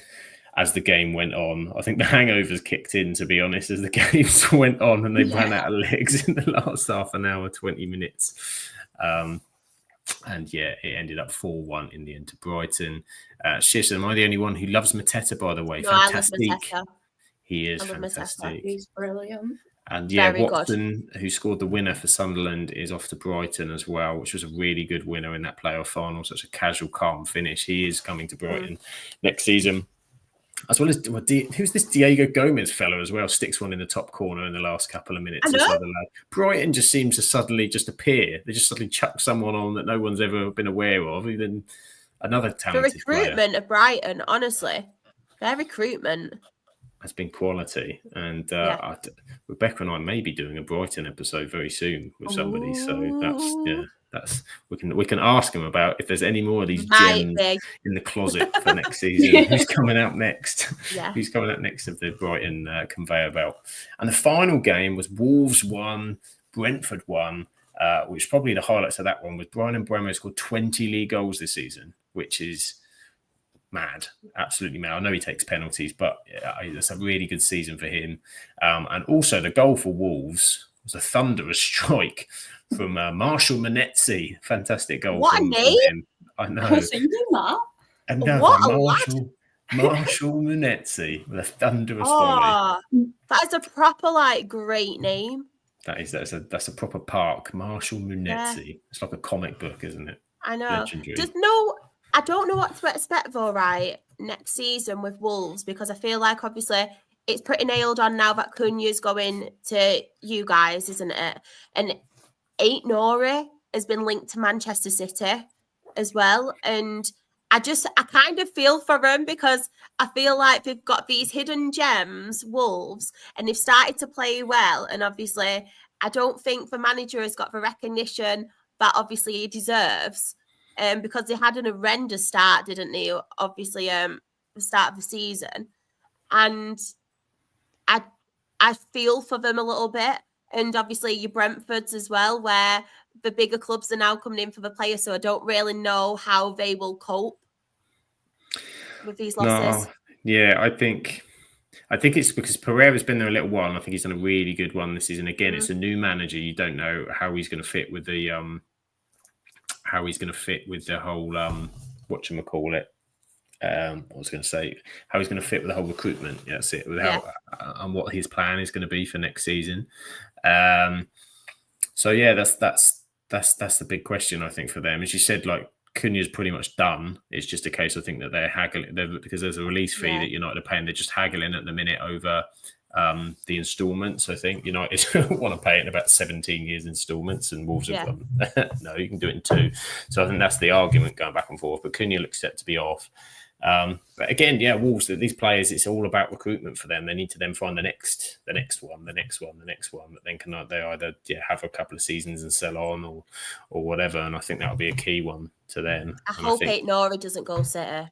A: as the game went on, I think the hangovers kicked in, to be honest, as the games went on and they ran out of legs in the last half an hour, 20 minutes. And it ended up 4-1 in the end to Brighton. Shish, am I the only one who loves Mateta, by the way?
B: No,
A: fantastic.
B: I love Mateta.
A: He is fantastic.
C: He's brilliant.
A: And Watson, who scored the winner for Sunderland, is off to Brighton as well, which was a really good winner in that playoff final. Such a casual, calm finish. He is coming to Brighton next season. As well as, who's this Diego Gomez fellow as well? Sticks one in the top corner in the last couple of minutes. Brighton just seems to suddenly just appear. They just suddenly chuck someone on that no one's ever been aware of. Even another talented
B: The recruitment
A: player.
B: of Brighton, honestly. Their recruitment
A: has been quality. And Rebecca and I may be doing a Brighton episode very soon with somebody. So that's we can ask them about if there's any more of these gems in the closet for next season. Who's coming out next?
B: Yeah.
A: Who's coming out next of the Brighton conveyor belt? And the final game was Wolves 1, Brentford 1, which probably the highlights of that one was Brian Mbeumo scored 20 league goals this season, which is mad, absolutely mad. I know he takes penalties, but it's a really good season for him. And also the goal for Wolves was a thunderous strike from Marshall Manetzi. Fantastic goal.
B: What
A: from
B: a name!
A: him. I know.
C: I've seen that.
A: Another Marshall Manetzi with a thunderous volley.
B: That is a proper great name.
A: That's a proper park. Marshall Munetzi. Yeah. It's like a comic book, isn't it?
B: I know. I don't know what to expect though, right, next season with Wolves, because I feel like obviously it's pretty nailed on now that Cunha's going to you guys, isn't it? And Aït-Nouri has been linked to Manchester City as well. And I kind of feel for them because I feel like they've got these hidden gems, Wolves, and they've started to play well. And obviously, I don't think the manager has got the recognition that obviously he deserves. Because they had an horrendous start, didn't they? Obviously, the start of the season. And I feel for them a little bit. And obviously your Brentfords as well, where the bigger clubs are now coming in for the players. So I don't really know how they will cope with these losses.
A: No, yeah, I think it's because Pereira's been there a little while, and I think he's done a really good one this season. Again, it's a new manager. You don't know how he's going to fit with the whole whatchamacallit. I was going to say how he's going to fit with the whole recruitment. Yeah, that's it. And what his plan is going to be for next season. So yeah, that's the big question I think for them. As you said, Cunha's pretty much done. It's just a case I think that they're haggling because there's a release fee that United are paying. They're just haggling at the minute over the instalments. I think United want to pay it in about 17 years instalments, and Wolves have gone, no, you can do it in 2. So I think that's the argument going back and forth. But Cunha looks set to be off. But again, Wolves, these players, it's all about recruitment for them. They need to then find the next one. That then they either have a couple of seasons and sell on or whatever. And I think that'll be a key one to them.
B: I hope Aït-Nouri doesn't go City.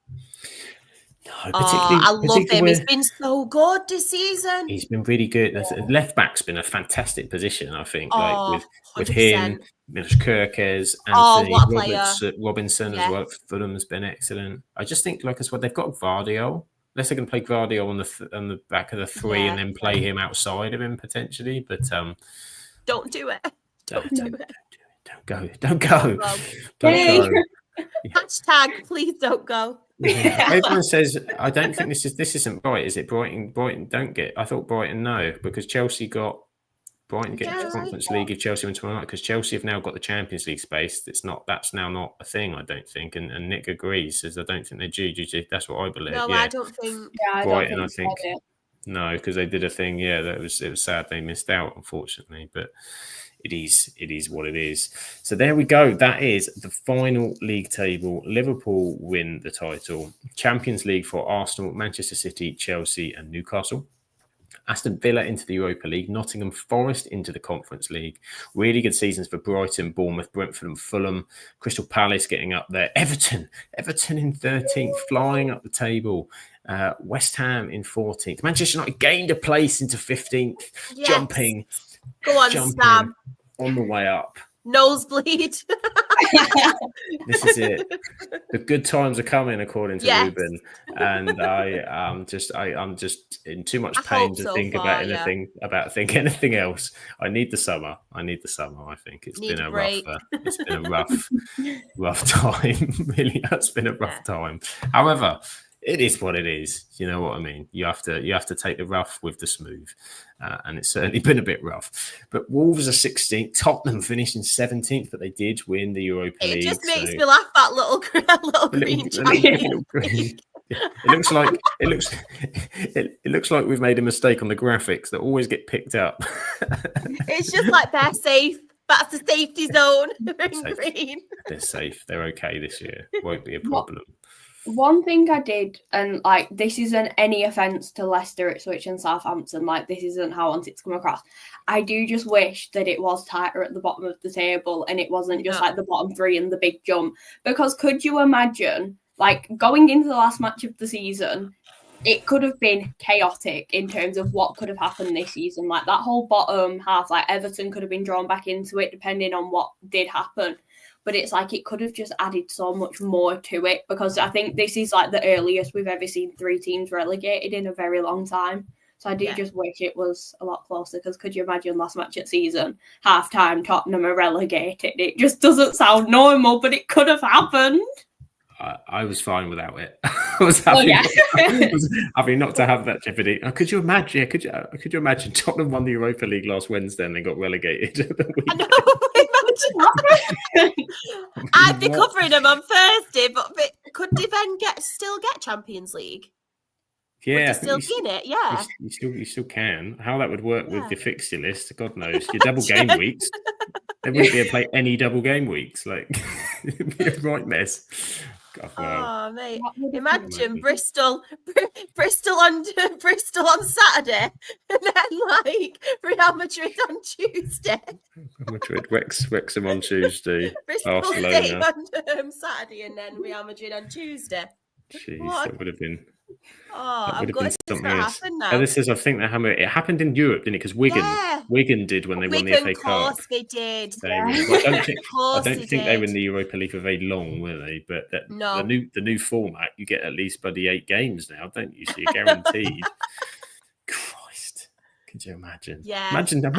A: No,
B: I love him. He's been so good this season.
A: He's been really good. Left back's been a fantastic position, I think. With him, Milos Kerkez, Anthony Robinson as well. Fulham has been excellent. I just think, as well, they've got Gvardiol. Unless they can play Gvardiol on the back of the 3 and then play him outside of him potentially. But
B: don't do it. Don't do it.
A: Don't go.
B: Hashtag please don't go.
A: Everyone says I don't think this isn't right, is it? Brighton don't get. I thought Brighton because Chelsea got Brighton get the Conference League if Chelsea win tomorrow night, because Chelsea have now got the Champions League space. That's now not a thing, I don't think. And Nick agrees, says I don't think they're due to. That's what I believe.
B: No, I don't think.
A: Brighton, I think. No, because they did a thing. Yeah, it was sad they missed out, unfortunately, but. It is what it is. So there we go. That is the final league table. Liverpool win the title. Champions League for Arsenal, Manchester City, Chelsea, and Newcastle. Aston Villa into the Europa League, Nottingham Forest into the Conference League. Really good seasons for Brighton, Bournemouth, Brentford and Fulham. Crystal Palace getting up there. Everton in 13th, flying up the table. West Ham in 14th. Manchester United gained a place into 15th,
B: Yes.
A: jumping
B: Sam.
A: on the way up.
B: Nosebleed.
A: This is it. The good times are coming, according to Ruben, and I'm just in too much pain to think about anything else. I need the summer. I think it's been a rough time. Really, it's been a rough time. However, it is what it is. You know what I mean? You have to take the rough with the smooth. And it's certainly been a bit rough. But Wolves are 16th. Tottenham finished in 17th, but they did win the Europa League.
B: It just makes me laugh, that little green champion.
A: It looks like we've made a mistake on the graphics that always get picked up.
B: It's just like they're safe. That's the safety zone. They're in green.
A: They're safe. They're okay this year. Won't be a problem.
C: One thing I did, and like this isn't any offence to Leicester, Ipswich and Southampton, like this isn't how I want it to come across. I do just wish that it was tighter at the bottom of the table and it wasn't just like the bottom three and the big jump. Because could you imagine, like going into the last match of the season, it could have been chaotic in terms of what could have happened this season. Like that whole bottom half, like Everton could have been drawn back into it depending on what did happen. But it's like it could have just added so much more to it, because I think this is like the earliest we've ever seen 3 teams relegated in a very long time. So I do just wish it was a lot closer, because could you imagine last match at season, half-time, Tottenham are relegated? It just doesn't sound normal, but it could have happened.
A: I was fine without it. I was happy not to have that jeopardy. Could you imagine? Could you imagine Tottenham won the Europa League last Wednesday and they got relegated?
B: I know. I'd be covering them on Thursday, but could they then still get Champions League?
A: Yeah,
B: still in it. Yeah,
A: you still can. How that would work with the fixture list, God knows. Your double game weeks, they wouldn't be able to play any double game weeks. Like it'd be a right mess. God,
B: oh mate, imagine Bristol on Saturday, and then like Real Madrid on Tuesday.
A: Madrid, Wrexham on Tuesday.
B: Bristol
A: Barcelona
B: State on Saturday, and then Real Madrid on Tuesday.
A: Jeez, that would have been.
B: I'm glad it's not happened now.
A: I think it happened in Europe, didn't it? Because Wigan did when they won the FA Cup.
B: Of course they did.
A: I don't think they were in the Europa League for very long, were they? But the new format, you get at least bloody 8 games now, don't you? So you're guaranteed. Christ, could you imagine?
B: Yeah.
A: Imagine that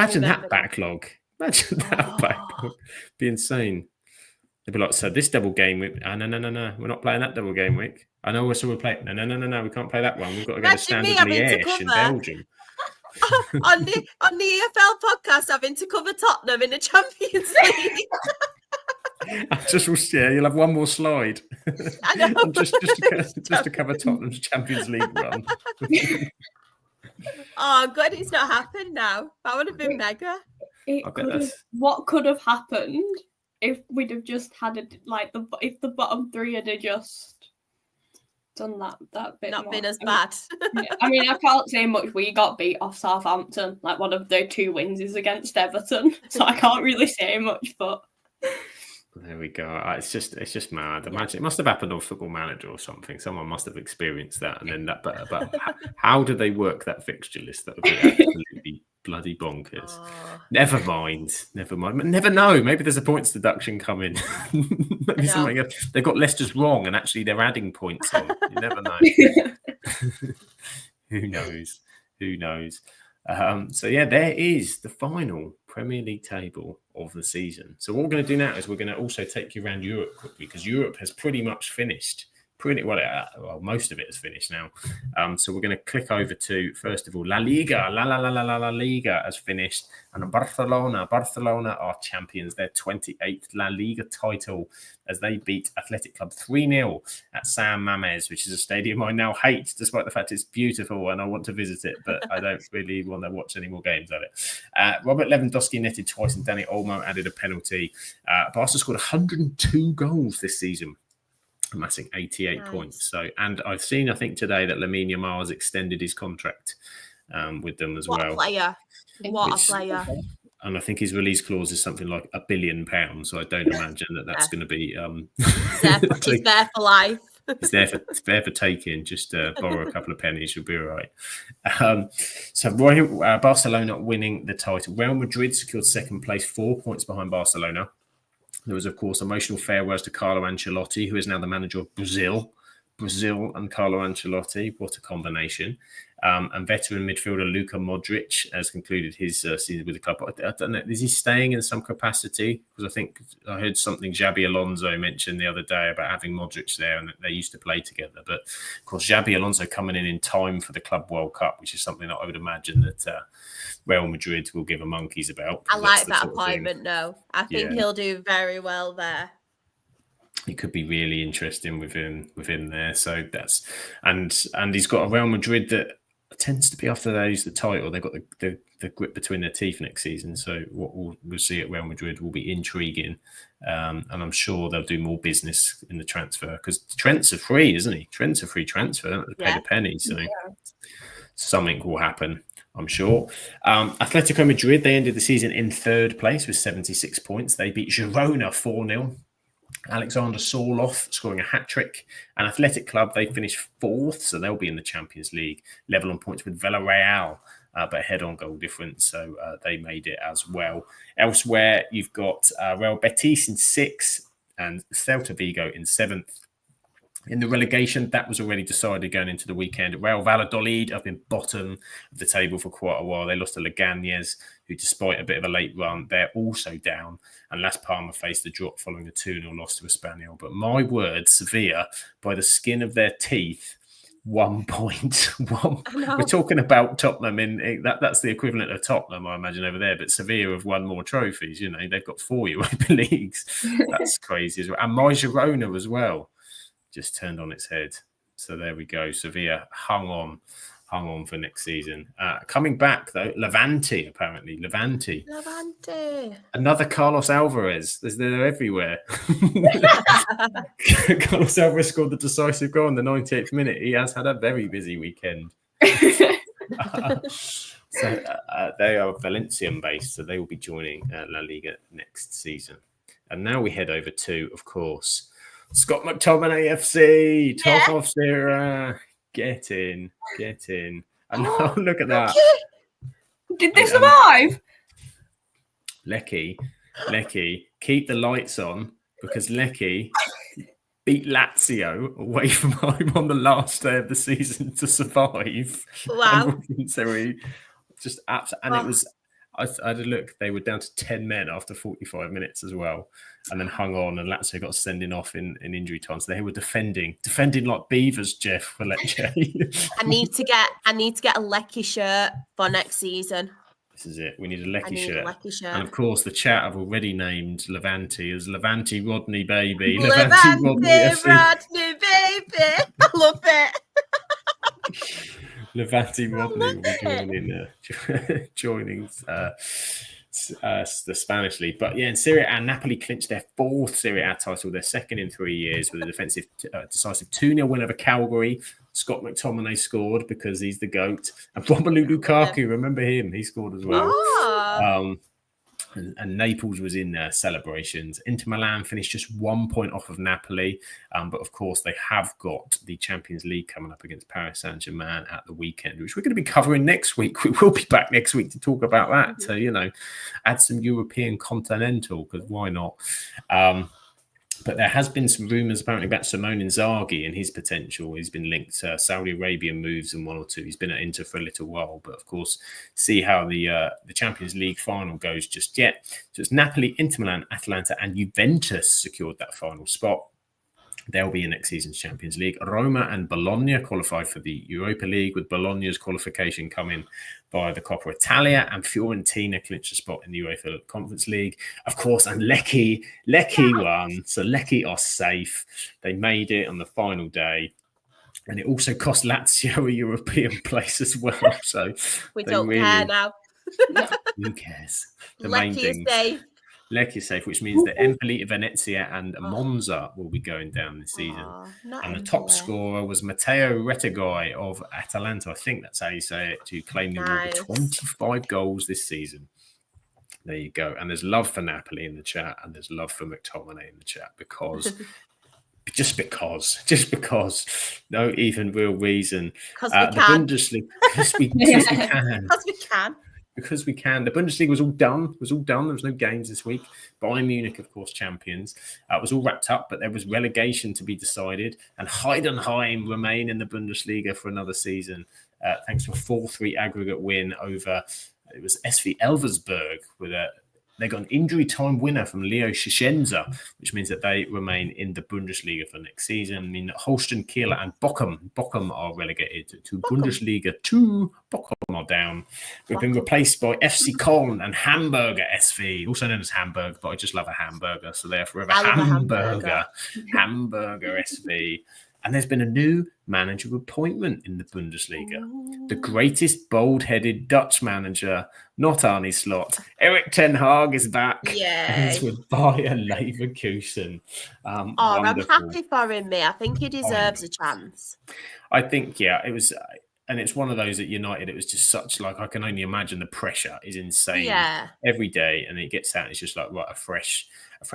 A: backlog. Imagine that backlog. Be insane. They'd be like, so this double game week, no, we're not playing that double game week. I know we're playing. No, we can't play that one. We've got to go to Standard Liège in Belgium.
B: on the EFL podcast, having to cover Tottenham in the Champions League.
A: You'll have one more slide.
B: I know.
A: just to cover Tottenham's Champions League run.
B: Oh, God, it's not happened now. That would have been mega.
C: What could have happened if we'd have just had if the bottom 3 had just done that bit
B: not
C: more.
B: Been as bad.
C: I mean, I can't say much. We got beat off Southampton. Like one of their 2 wins is against Everton, so I can't really say much. But
A: there we go. It's just mad. Imagine it must have happened on Football Manager or something. Someone must have experienced that, and then that. But how do they work that fixture list? That would be absolutely bloody bonkers. Oh. Never mind. Never know. Maybe there's a points deduction coming. Maybe something else. They've got Leicester's wrong, and actually they're adding points on. You never know. Who knows? So there is the final Premier League table of the season. So what we're going to do now is we're going to also take you around Europe quickly, because Europe has pretty much finished. Most of it is finished now. So we're going to click over to, first of all, La Liga. La Liga has finished, and Barcelona are champions. Their 28th La Liga title, as they beat Athletic Club 3-0 at San Mamés, which is a stadium I now hate, despite the fact it's beautiful and I want to visit it, but I don't really want to watch any more games at it. Robert Lewandowski netted twice and Danny Olmo added a penalty. Barca scored 102 goals this season, amassing 88 points. So, and I've seen, I think today, that Lamine Yamal has extended his contract with them as
B: What
A: well.
B: a player. What a player.
A: And I think his release clause is something like £1 billion. So I don't imagine that's going to be.
B: He's there for life.
A: He's there for taking. Just borrow a couple of pennies, you'll be all right. So Barcelona winning the title. Real Madrid secured second place, 4 points behind Barcelona. There was, of course, emotional farewells to Carlo Ancelotti, who is now the manager of Brazil. Brazil and Carlo Ancelotti, what a combination. And veteran midfielder Luka Modric has concluded his season with the club. I don't know, is he staying in some capacity? Because I think I heard something Xabi Alonso mentioned the other day about having Modric there and that they used to play together. But, of course, Xabi Alonso coming in time for the Club World Cup, which is something that I would imagine that Real Madrid will give a monkeys about.
B: I like that appointment, though. I think he'll do very well there.
A: It could be really interesting with him there. So that's and he's got a Real Madrid that tends to be after they lose the title. They've got the grip between their teeth next season. So what we'll see at Real Madrid will be intriguing, and I'm sure they'll do more business in the transfer because Trent's a free, isn't he? Trent's a free transfer. They don't have to pay the penny, so something will happen, I'm sure. Atletico Madrid, they ended the season in third place with 76 points. They beat Girona 4-0. Alexander Soroff scoring a hat-trick. And Athletic Club, they finished fourth, so they'll be in the Champions League, level on points with Villarreal, but ahead on goal difference, so they made it as well. Elsewhere, you've got Real Betis in sixth and Celta Vigo in seventh. In the relegation, that was already decided going into the weekend. Real Valladolid have been bottom of the table for quite a while. They lost to Leganés, who, despite a bit of a late run, they're also down. And Las Palmas faced a drop following a 2-0 loss to Espanyol. But my word, Sevilla, by the skin of their teeth, 1 point. We're talking about Tottenham. That's the equivalent of Tottenham, I imagine, over there. But Sevilla have won more trophies. You know, they've got 4 Europa Leagues. That's crazy as well. And my Girona as well. Just turned on its head. So there we go. Sevilla hung on for next season. Coming back though, Levante. Another Carlos Alvarez. They're everywhere. Carlos Alvarez scored the decisive goal in the 98th minute. He has had a very busy weekend. So they are Valencian based, so they will be joining La Liga next season. And now we head over to, of course, Scott McTominay FC, top of Serie. Get in. And look at that.
C: Did they survive?
A: Lecce, keep the lights on because Lecce beat Lazio away from home on the last day of the season to survive.
B: Wow.
A: Just absolutely. And it was, I had a look, they were down to 10 men after 45 minutes as well, and then hung on, and Lazio got sending off in injury time. So they were defending like beavers, Jeff, for Lecce.
B: I need to get a Lecce shirt for next season.
A: This is it. We need a Lecce shirt. And of course, the chat have already named Levante as Levante Rodney Baby.
B: Levante Rodney Baby. I love it.
A: Levante Rodney will be joining the Spanish league. But yeah, in Serie A, Napoli clinched their fourth Serie A title, their second in 3 years, with a defensive, decisive 2-0 win over Calgary. Scott McTominay scored because he's the GOAT. And Romelu Lukaku, remember him? He scored as well.
B: Oh.
A: And Naples was in celebrations. Inter Milan finished just 1 point off of Napoli. But of course, they have got the Champions League coming up against Paris Saint-Germain at the weekend, which we're going to be covering next week. We will be back next week to talk about that. So, add some European continental, because why not? But there has been some rumours apparently about Simone Inzaghi and his potential. He's been linked to Saudi Arabian moves and 1 or 2. He's been at Inter for a little while, but of course, see how the Champions League final goes just yet. So it's Napoli, Inter Milan, Atalanta, and Juventus secured that final spot. They'll be in next season's Champions League. Roma and Bologna qualified for the Europa League, with Bologna's qualification coming via the Coppa Italia, and Fiorentina clinched a spot in the UEFA Conference League. Of course, and Lecce won. So Lecce are safe. They made it on the final day. And it also cost Lazio a European place as well. So
B: we don't care now.
A: Who cares? The
B: Lecce
A: main thing.
B: is safe.
A: Lecce safe, which means that Empoli, Venezia, and Monza will be going down this season. And the top scorer was Matteo Retegui of Atalanta. I think that's how you say it. To claim the award for 25 goals this season. There you go. And there's love for Napoli in the chat, and there's love for McTominay in the chat because. Just because, no even real reason.
B: Because we can.
A: The Bundesliga, because we can.
B: Because we can.
A: The Bundesliga was all done. There was no games this week. Bayern Munich, of course, champions. It was all wrapped up, but there was relegation to be decided. And Heidenheim remain in the Bundesliga for another season, thanks to a 4-3 aggregate win over, it was SV Elversberg with they got an injury time winner from Leo Schischenza, which means that they remain in the Bundesliga for next season. I mean, Holstein Kiel and Bochum are relegated to Bundesliga 2. Bochum are down. We've been replaced by FC Köln and Hamburger SV, also known as Hamburg, but I just love a hamburger, so they're forever Hamburger SV. And there's been a new manager appointment in the Bundesliga. Ooh. The greatest bald-headed Dutch manager, not Arne Slot. Erik ten Hag is back.
B: Yeah.
A: He's with Bayer Leverkusen.
B: I'm happy for him, mate. I think he deserves a chance.
A: I think, it was... And it's one of those at United, it was just such, like, I can only imagine the pressure is insane every day. And it gets out, it's just like, right, a fresh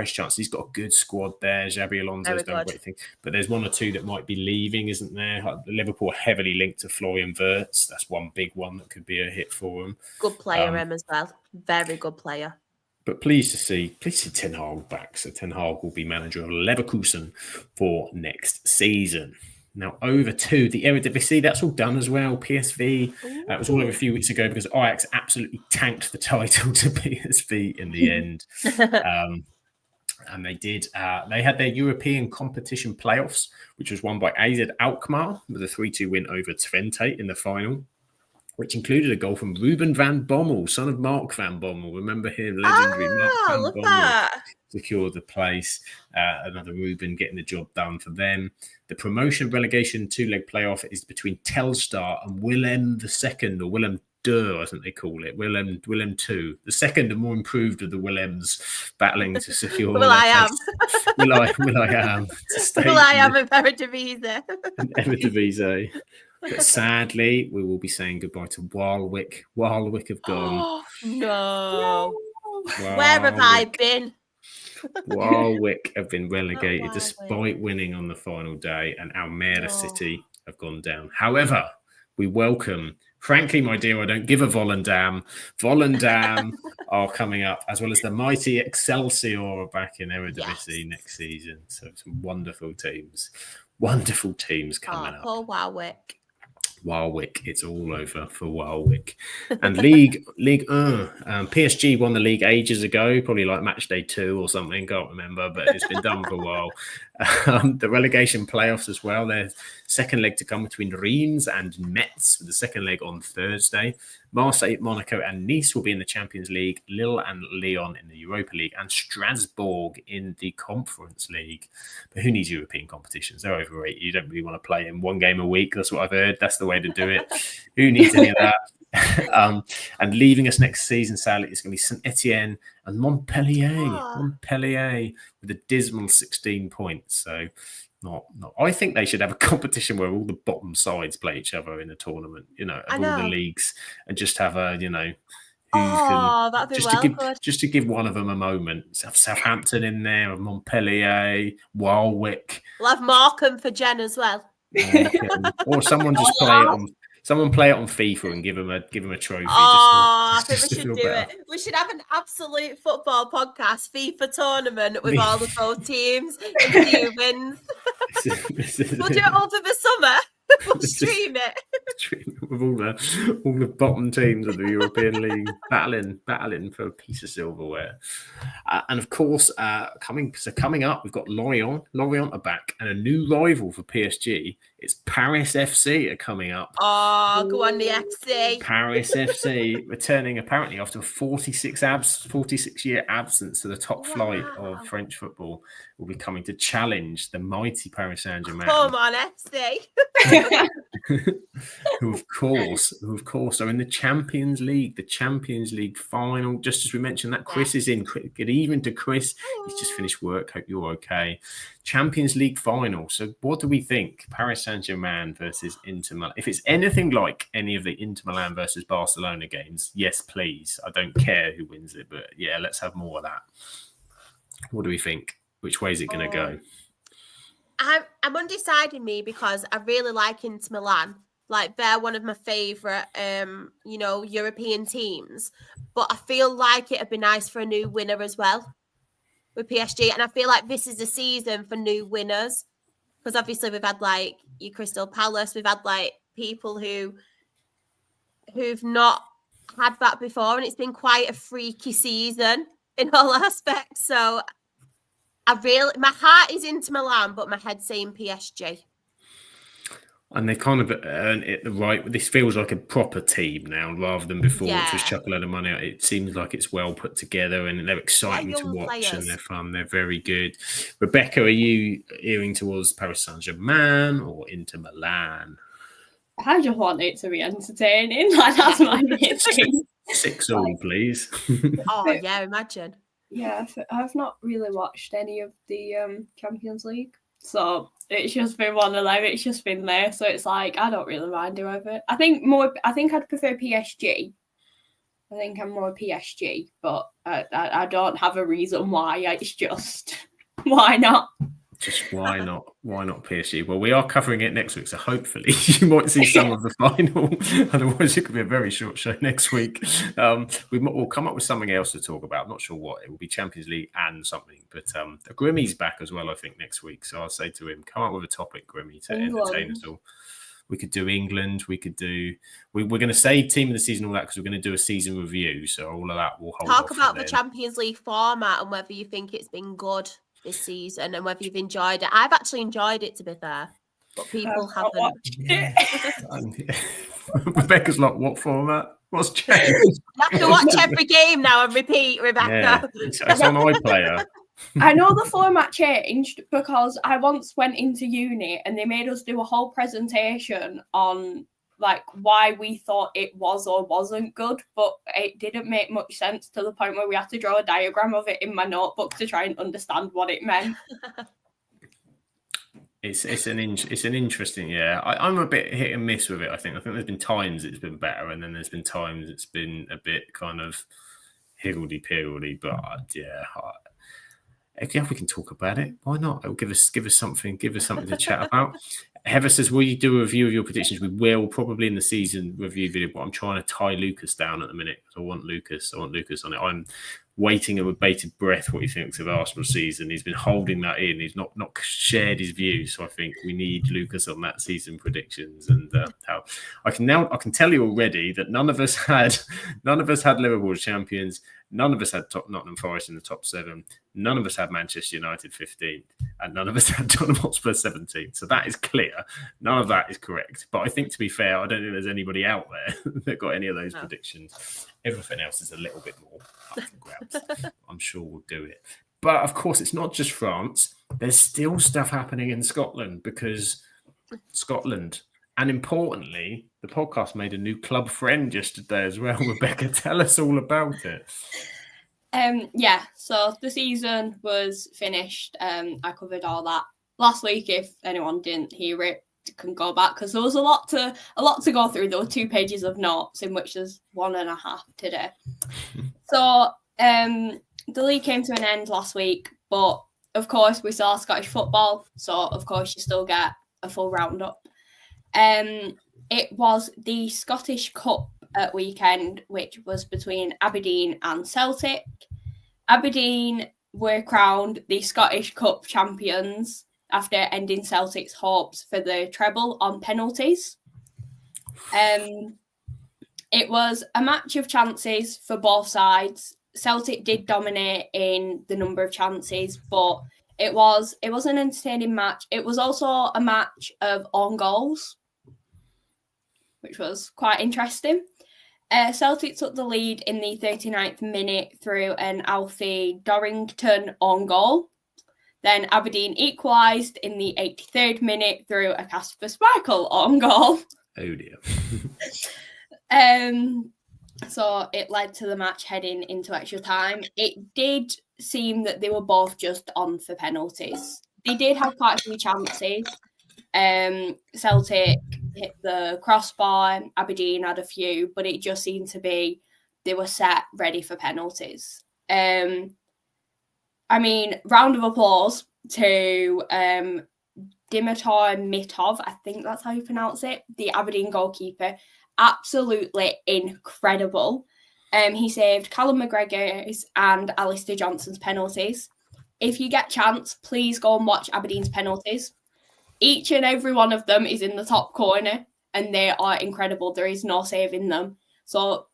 A: chance. He's got a good squad there. Xabi Alonso's done a great thing. But there's one or two that might be leaving, isn't there? Liverpool heavily linked to Florian Wirtz. That's one big one that could be a hit for him.
B: Good player, him as well. Very good player.
A: But pleased to see Ten Hag back. So Ten Hag will be manager of Leverkusen for next season. Now over to the Eredivisie, that's all done as well. PSV, it was all over a few weeks ago because Ajax absolutely tanked the title to PSV in the end. And they did. They had their European competition playoffs, which was won by AZ Alkmaar with a 3-2 win over Twente in the final, which included a goal from Ruben van Bommel, son of Mark van Bommel. Remember him, legendary Mark van Bommel. Secured the place. Another Ruben getting the job done for them. The promotion relegation 2-leg playoff is between Telstar and Willem II, or Willem II, I think they call it. Willem II, the second and more improved of the Willems, battling to secure.
B: Will I am
A: in
B: Eredivisie.
A: Eredivisie. But sadly, we will be saying goodbye to Walwick. Walwick have gone.
B: Oh, no. Where have I been?
A: Walwick have been relegated despite winning on the final day, and Almere City have gone down. However, we welcome, frankly, my dear, I don't give a Volendam. Volendam are coming up, as well as the mighty Excelsior are back in Eredivisie next season. So some wonderful teams coming up.
B: Poor Walwick.
A: Warwick, it's all over for Warwick. And League 1, PSG won the league ages ago, probably like match day 2 or something, can't remember, but it's been done for a while. The relegation playoffs as well, there's second leg to come between Reims and Metz, with the second leg on Thursday. Marseille, Monaco and Nice will be in the Champions League, Lille and Lyon in the Europa League, and Strasbourg in the Conference League. But who needs European competitions? They're overrated. You don't really want to play in one game a week. That's what I've heard. That's the way to do it. Who needs any of that? And leaving us next season, sadly, it's going to be Saint Etienne and Montpellier. Montpellier with a dismal 16 points. So not. I think they should have a competition where all the bottom sides play each other in a tournament, of all the leagues, and just have a,
B: that'd be
A: just to give one of them a moment. Have Southampton in there, Montpellier, Warwick.
B: We'll have Markham for Jen as well.
A: Or someone just play it on. Someone play it on FIFA and give him a trophy.
B: I think we should do it. We should have an absolute football podcast FIFA tournament with all the both teams and few wins. We'll do it over the summer. We'll stream it.
A: With all the bottom teams of the European League battling for a piece of silverware. And of course, coming up, we've got Lorient. Lorient are back, and a new rival for PSG It's Paris FC are coming up.
B: Oh, go on the FC.
A: Paris FC returning apparently after a 46-year absence to the top flight of French football, will be coming to challenge the mighty Paris Saint-Germain.
B: Come on, FC.
A: who of course are in the Champions League final. Just as we mentioned that Chris is in. Good evening to Chris. He's just finished work. Hope you're okay. Champions League final. So what do we think? Paris Saint-Germain versus Inter Milan. If it's anything like any of the Inter Milan versus Barcelona games, yes, please. I don't care who wins it, but yeah, let's have more of that. What do we think? Which way is it going to go?
B: I'm undecided, me, because I really like Inter Milan. Like, they're one of my favourite, European teams. But I feel like it'd be nice for a new winner as well with PSG. And I feel like this is a season for new winners. Because obviously we've had, like, your Crystal Palace. We've had, like, people who've not had that before. And it's been quite a freaky season in all aspects. So my heart is Inter Milan, but my head's saying PSG.
A: And they kind of earned it the right. This feels like a proper team now, rather than before, which was chuck a load of money out. It seems like it's well put together, and they're exciting to watch, players. And they're fun. They're very good. Rebecca, are you earing towards Paris Saint-Germain or Inter Milan?
C: I just want it to be entertaining. Like, that's my main thing.
A: 6-all, please.
B: Oh yeah, imagine.
C: Yeah, I've not really watched any of the Champions League, so it's just been one of them. It's just been there, so it's like I don't really mind whoever. I think I'd prefer PSG. I think I'm more PSG, but I don't have a reason why. It's just why not?
A: Just why not? Why not PSG? Well, we are covering it next week, so hopefully you might see some of the final. Otherwise, it could be a very short show next week. We'll come up with something else to talk about. I'm not sure what. It will be Champions League and something. But Grimmy's back as well, I think, next week. So I'll say to him, come up with a topic, Grimmy, to entertain us all. We could do England. We could do. We're going to save team of the season, all that, because we're going to do a season review. So all of that will hold.
B: Talk about the Champions League format and whether you think it's been good this season and whether you've enjoyed it. I've actually enjoyed it, to be fair, but people haven't.
A: Rebecca's like, what format? What's changed?
B: You have to watch every game now and repeat, Rebecca.
A: Yeah, it's on iPlayer.
C: I know the format changed because I once went into uni and they made us do a whole presentation on like why we thought it was or wasn't good, but it didn't make much sense to the point where we had to draw a diagram of it in my notebook to try and understand what it meant.
A: It's an interesting, yeah. I'm a bit hit and miss with it. I think there's been times it's been better, and then there's been times it's been a bit kind of higgledy-piggledy. But yeah, if we can talk about it, why not? It'll give us something to chat about. Heather says, will you do a review of your predictions? We will, probably in the season review video, but I'm trying to tie Lucas down at the minute because I want Lucas on it. I'm waiting with bated breath what he thinks of Arsenal season. He's been holding that in. He's not shared his views. So I think we need Lucas on that season predictions. And how I can tell you already that none of us had Liverpool as champions. None of us had Nottingham Forest in the top 7. None of us had Manchester United 15th. And none of us had Tottenham Hotspur 17th. So that is clear. None of that is correct. But I think, to be fair, I don't think there's anybody out there that got any of those predictions. Everything else is a little bit more up for grabs. I'm sure we'll do it. But, of course, it's not just France. There's still stuff happening in Scotland because Scotland... And importantly, the podcast made a new club friend yesterday as well. Rebecca, tell us all about it.
C: Yeah, so the season was finished. I covered all that last week. If anyone didn't hear it, you can go back because there was a lot to go through. There were 2 pages of notes, in which there's 1.5 today. So the league came to an end last week, but of course we saw Scottish football. So of course you still get a full roundup. It was the Scottish Cup at weekend, which was between Aberdeen and Celtic. Aberdeen were crowned the Scottish Cup champions after ending Celtic's hopes for the treble on penalties. It was a match of chances for both sides. Celtic did dominate in the number of chances, but it was an entertaining match. It was also a match of own goals, which was quite interesting. Celtic took the lead in the 39th minute through an Alfie Dorrington own goal. Then Aberdeen equalised in the 83rd minute through a Casper Schmeichel own goal.
A: Oh dear.
C: So it led to the match heading into extra time. It did seem that they were both just on for penalties. They did have quite a few chances. Celtic hit the crossbar, Aberdeen had a few, but it just seemed to be they were set ready for penalties. I mean, round of applause to Dimitar Mitov, I think that's how you pronounce it, the Aberdeen goalkeeper. Absolutely incredible. He saved Callum McGregor's and Alistair Johnson's penalties. If you get a chance, please go and watch Aberdeen's penalties. Each and every one of them is in the top corner and they are incredible. There is no saving them. So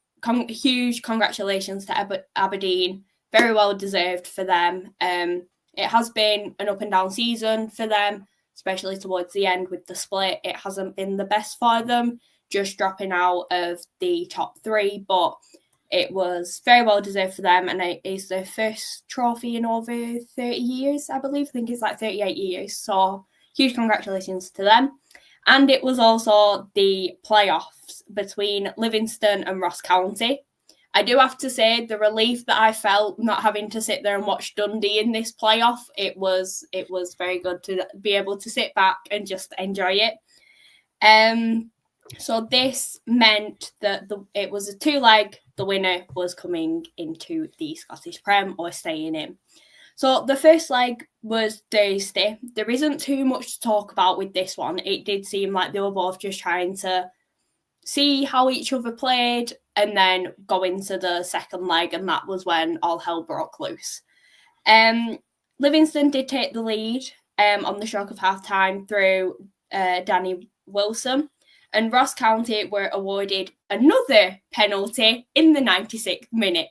C: huge congratulations to Aberdeen. Very well deserved for them. It has been an up and down season for them, especially towards the end with the split. It hasn't been the best for them, just dropping out of the top 3, but it was very well deserved for them, and it is their first trophy in over 30 years, I believe. I think it's like 38 years. So huge congratulations to them. And it was also the playoffs between Livingston and Ross County. I do have to say the relief that I felt not having to sit there and watch Dundee in this playoff, it was very good to be able to sit back and just enjoy it. So this meant that it was a 2-leg. The winner was coming into the Scottish Prem or staying in. So the first leg was Thursday. There isn't too much to talk about with this one. It did seem like they were both just trying to see how each other played and then go into the second leg, and that was when all hell broke loose. Livingston did take the lead on the stroke of half-time through Danny Wilson, and Ross County were awarded another penalty in the 96th minute.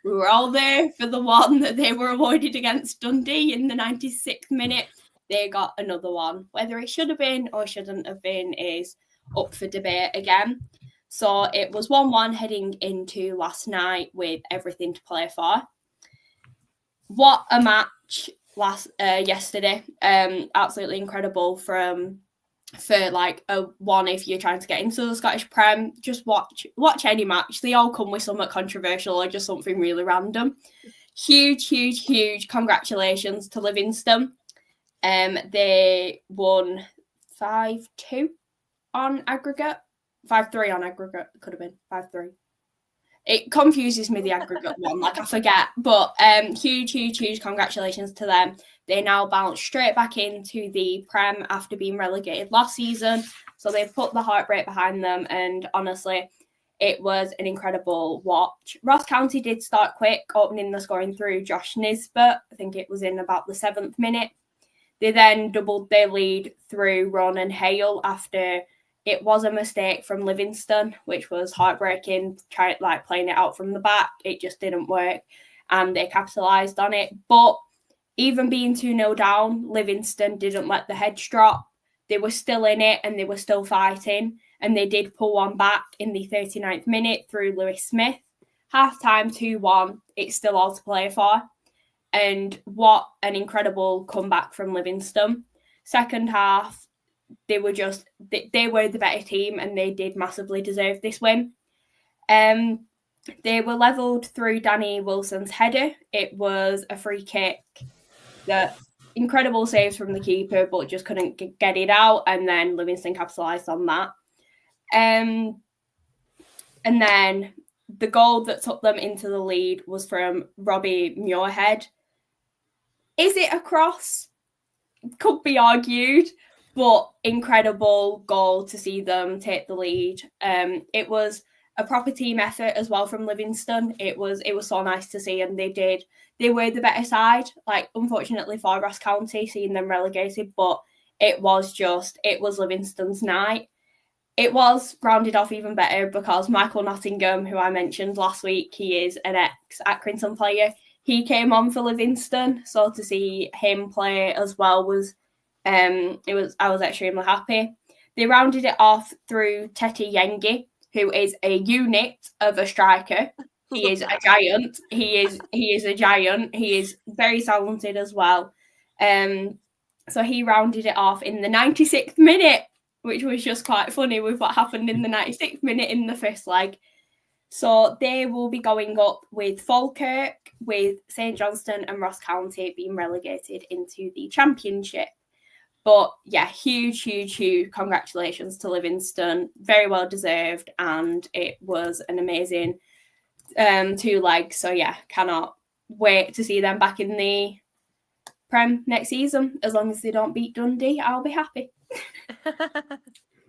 C: We were all there for the one that they were awarded against Dundee in the 96th minute. They got another one. Whether it should have been or shouldn't have been is up for debate again. So it was 1-1 heading into last night with everything to play for. What a match yesterday. Absolutely incredible for like a one if you're trying to get into the Scottish Prem. Just watch any match. They all come with something controversial or just something really random. Huge congratulations to Livingston. They won 5-2 on aggregate. 5-3 on aggregate. Could have been 5-3. It confuses me, the aggregate one, like I forget. But huge congratulations to them. They now bounce straight back into the Prem after being relegated last season. So they've put the heartbreak behind them. And honestly, it was an incredible watch. Ross County did start quick, opening the scoring through Josh Nisbet. I think it was in about the 7th minute. They then doubled their lead through Ronan Hale after it was a mistake from Livingston, which was heartbreaking, playing it out from the back. It just didn't work, and they capitalised on it. But even being 2-0 down, Livingston didn't let the heads drop. They were still in it, and they were still fighting, and they did pull one back in the 39th minute through Lewis Smith. Half-time 2-1, it's still all to play for. And what an incredible comeback from Livingston. Second half, they were the better team, and they did massively deserve this win. They were levelled through Danny Wilson's header. It was a free kick. The incredible saves from the keeper, but just couldn't get it out, and then Livingston capitalised on that. And then the goal that took them into the lead was from Robbie Muirhead. Is it a cross? Could be argued, but incredible goal to see them take the lead. It was a proper team effort as well from Livingston. It was so nice to see, and they were the better side. Like, unfortunately for Ross County, seeing them relegated, but it was Livingston's night. It was rounded off even better because Michael Nottingham, who I mentioned last week, he is an ex-Accrington player. he came on for Livingston, so to see him play as well was I was extremely happy. They rounded it off through Tete Yengi, who is a unit of a striker. He is a giant. He is a giant. He is very talented as well. So he rounded it off in the 96th minute, which was just quite funny with what happened in the 96th minute in the first leg. So they will be going up with Falkirk, with St Johnstone and Ross County being relegated into the Championship. But yeah, huge congratulations to Livingston. Very well deserved, and it was an amazing 2 legs. So yeah, cannot wait to see them back in the Prem next season. As long as they don't beat Dundee, I'll be happy.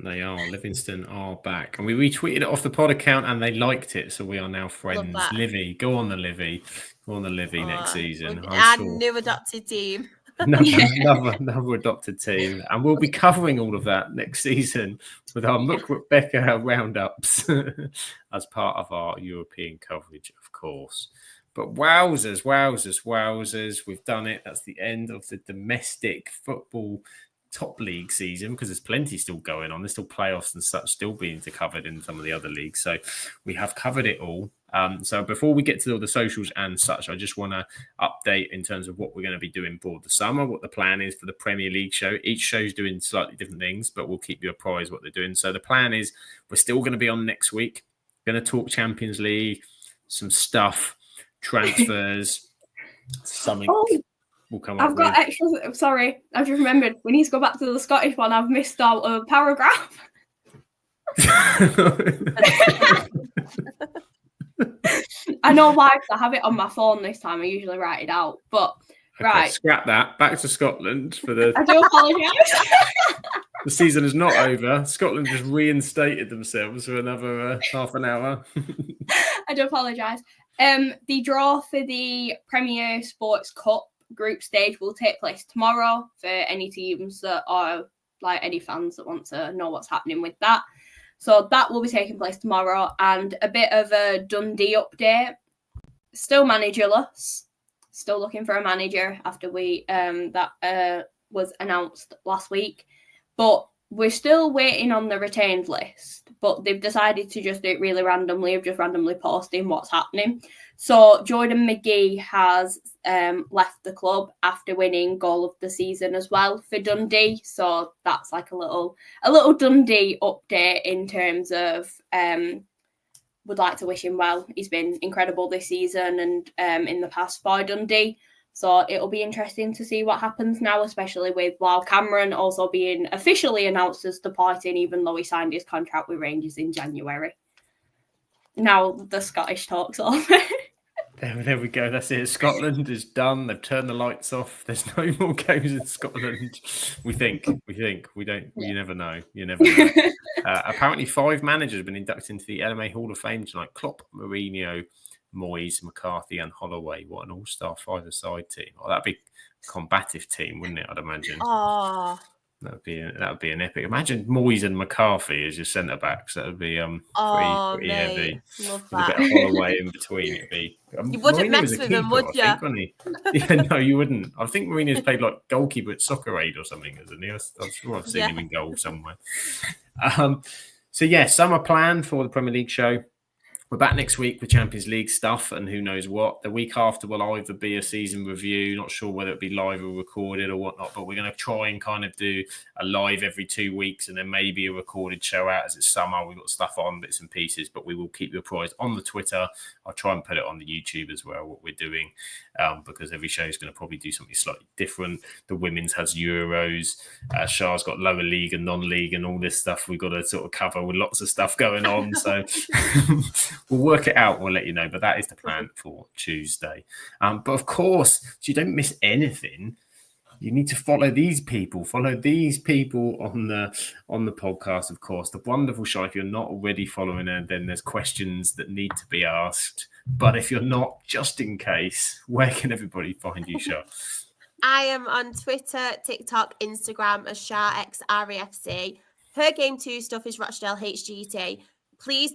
A: They are. Livingston are back. And we retweeted it off the pod account and they liked it. So we are now friends. Livy, go on the Livy. Go on the Livy next season.
B: Our new adopted team.
A: Another adopted team. And we'll be covering all of that next season with our Look Rebecca roundups as part of our European coverage, of course. But wowzers. We've done it. That's the end of the domestic football top league season, because there's plenty still going on. There's still playoffs and such still being covered in some of the other leagues. So we have covered it all. So before we get to all the socials and such, I just want to update in terms of what we're going to be doing for the summer, what the plan is for the Premier League show. Each show's doing slightly different things, but we'll keep you apprised what they're doing. So the plan is we're still going to be on next week. Going to talk Champions League, some stuff, transfers, something. We'll come
C: I've got extra. Sorry, I've just remembered. We need to go back to the Scottish one. I've missed out a paragraph. I know why, because I have it on my phone this time. I usually write it out. But right,
A: scrap that. Back to Scotland for the.
C: I do apologise.
A: The season is not over. Scotland just reinstated themselves for another half an hour.
C: I do apologise. The draw for the Premier Sports Cup group stage will take place tomorrow for any teams that are like any fans that want to know what's happening with that. So that will be taking place tomorrow, and a bit of a Dundee update. Still managerless. Still looking for a manager after that was announced last week. But we're still waiting on the retained list. But they've decided to just do it really randomly, of just randomly posting what's happening. So Jordan McGee has left the club after winning goal of the season as well for Dundee. So that's like a little Dundee update in terms of would like to wish him well. He's been incredible this season and in the past for Dundee. So it'll be interesting to see what happens now, especially with Lyle Cameron also being officially announced as departing, even though he signed his contract with Rangers in January. Now the Scottish talk's over.
A: There we go. That's it. Scotland is done. They've turned the lights off. There's no more games in Scotland. We think. We don't. You never know. You never know. Apparently, 5 managers have been inducted into the LMA Hall of Fame tonight. Klopp, Mourinho, Moyes, McCarthy, and Holloway. What an all-star five-a-side team. Oh, that'd be a combative team, wouldn't it? I'd imagine.
B: Oh.
A: That would be an epic. Imagine Moyes and McCarthy as your centre backs. That would be pretty heavy.
B: Love
A: with a bit of Holloway in between. It'd be.
B: You wouldn't mess with him, would you?
A: Yeah, no, you wouldn't. I think Mourinho's played like goalkeeper at Soccer Aid or something, isn't he? I'm sure I've seen him in goal somewhere. So yeah, summer plan for the Premier League show. We're back next week with Champions League stuff and who knows what. The week after will either be a season review, not sure whether it be live or recorded or whatnot, but we're going to try and kind of do a live every 2 weeks and then maybe a recorded show out as it's summer. We've got stuff on, bits and pieces, but we will keep you apprised on the Twitter. I'll try and put it on the YouTube as well, what we're doing, because every show is going to probably do something slightly different. The women's has Euros. Shah's got lower league and non-league and all this stuff we've got to sort of cover with lots of stuff going on. So we'll work it out. We'll let you know. But that is the plan for Tuesday. But of course, so you don't miss anything, you need to follow these people. Follow these people on the podcast, of course. The wonderful Shah. If you're not already following her, then there's questions that need to be asked. But if you're not, just in case, where can everybody find you, Shah?
B: I am on Twitter, TikTok, Instagram as ShahXREFC. Her Game 2 stuff is Rochdale HGT. Please,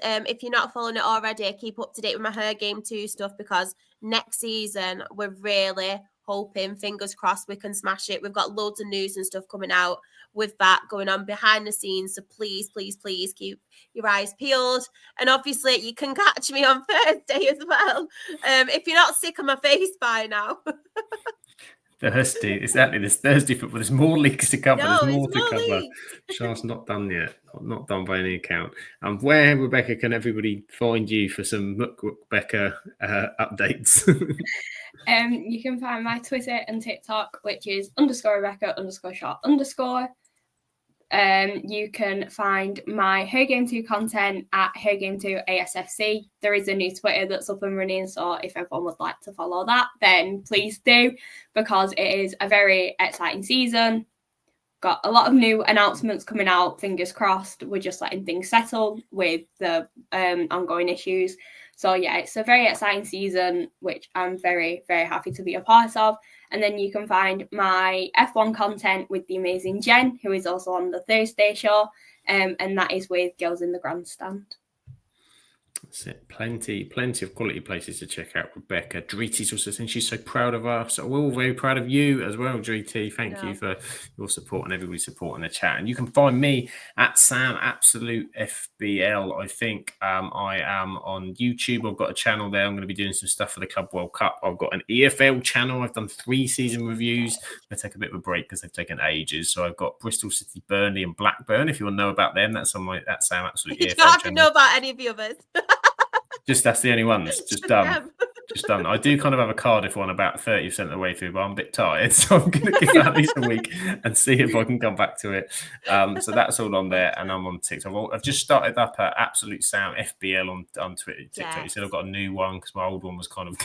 B: if you're not following it already, keep up to date with my Her Game 2 stuff, because next season, we're really hoping, fingers crossed, we can smash it. We've got loads of news and stuff coming out with that going on behind the scenes. So please, please, please keep your eyes peeled. And obviously, you can catch me on Thursday as well. If you're not sick of my face by now.
A: Thursday, exactly. There's Thursday football. There's more leagues to cover.
B: No,
A: There's more
B: it's
A: to
B: more
A: cover.
B: leagues.
A: Charles not done yet. Not done by any account. Where, Rebecca, can everybody find you for some Rebecca updates?
C: You can find my Twitter and TikTok, which is _Rebecca_short_. You can find my Her Game 2 content at Her Game 2 ASFC. There is a new Twitter that's up and running, so if everyone would like to follow that, then please do, because it is a very exciting season. Got a lot of new announcements coming out, fingers crossed. We're just letting things settle with the ongoing issues. So yeah, it's a very exciting season, which I'm very, very happy to be a part of. And then you can find my F1 content with the amazing Jen, who is also on the Thursday show. And that is with Girls in the Grandstand.
A: That's it. Plenty of quality places to check out. Rebecca Dreety's also saying she's so proud of us. So we're all very proud of you as well, Dreety. Thank you for your support and everybody's support in the chat. And you can find me at Sam Absolute FBL. I think I am on YouTube. I've got a channel there. I'm going to be doing some stuff for the Club World Cup. I've got an EFL channel. I've done 3 season reviews. I'm going to take a bit of a break because they've taken ages. So I've got Bristol City, Burnley, and Blackburn. If you want to know about them, that's on my Sam Absolute EFL
B: You don't have
A: channel.
B: to know about any of the others.
A: Just that's the only one that's just done. Just done. I do kind of have a Cardiff one about 30% of the way through, but I'm a bit tired, so I'm going to give that at least a week and see if I can come back to it. So that's all on there, and I'm on TikTok. I've just started up at Absolute Sam FBL on Twitter, TikTok.
B: Yes.
A: He said I've got a new one because my old one was kind of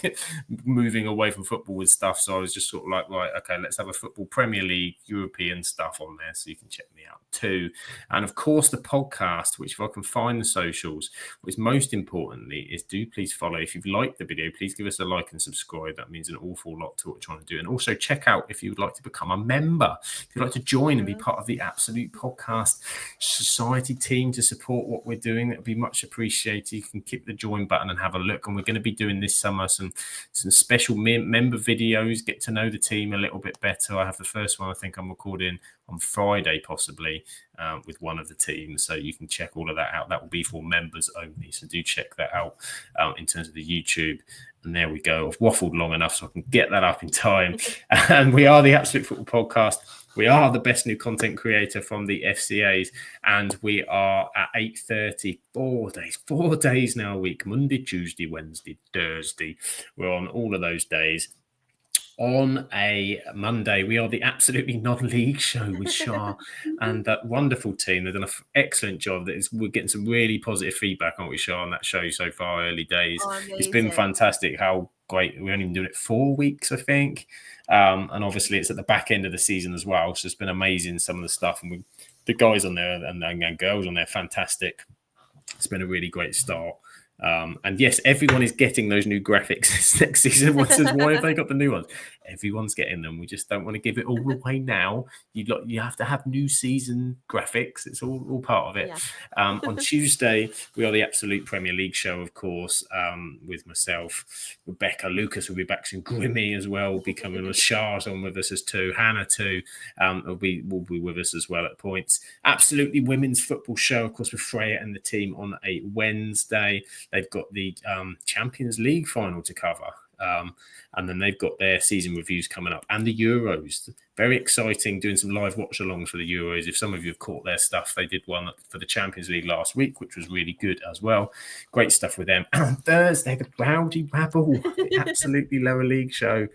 A: moving away from football with stuff. So I was just sort of like, right, okay, let's have a football Premier League, European stuff on there, so you can check me out too. And of course, the podcast, which if I can find the socials, which most importantly is do please follow. If you've liked the video, please give us a like and subscribe. That means an awful lot to what we're trying to do. And also check out if you would like to become a member, if you'd like to join and be part of the Absolute Podcast Society team to support what we're doing, that would be much appreciated. You can click the join button and have a look. And we're going to be doing this summer some special member videos, get to know the team a little bit better. I have the first one I think I'm recording on Friday possibly with one of the teams, so you can check all of that out. That will be for members only, so do check that out in terms of the YouTube. And there we go. I've waffled long enough so I can get that up in time. And we are the Absolute Football Podcast. We are the best new content creator from the FCAs, and we are at 8:30, 4 days now a week, Monday, Tuesday, Wednesday, Thursday. We're on all of those days. On a Monday, we are the Absolutely Non-League show with Shah and that wonderful team. They've done an excellent job. We're getting some really positive feedback on Shah on that show so far, early days. It's been fantastic how great. We're only been doing it 4 weeks, I think. And obviously it's at the back end of the season as well. So it's been amazing, some of the stuff. And the guys on there and girls on there, fantastic. It's been a really great start. And yes, everyone is getting those new graphics next season. One says, why have they got the new ones? Everyone's getting them. We just don't want to give it all away now. You have to have new season graphics. It's all part of it. Yeah. On Tuesday, we are the Absolute Premier League show, of course, with myself, Rebecca, Lucas will be back soon, Grimmy as well will be coming with Shah's on with us as too, Hannah too will be with us as well at points. Absolutely Women's Football show, of course, with Freya and the team on a Wednesday. They've got the Champions League final to cover. And then they've got their season reviews coming up and the Euros. Very exciting, doing some live watch-alongs for the Euros. If some of you have caught their stuff, they did one for the Champions League last week, which was really good as well. Great stuff with them. And on Thursday, the Rowdy Rabble, the Absolutely Lower League show.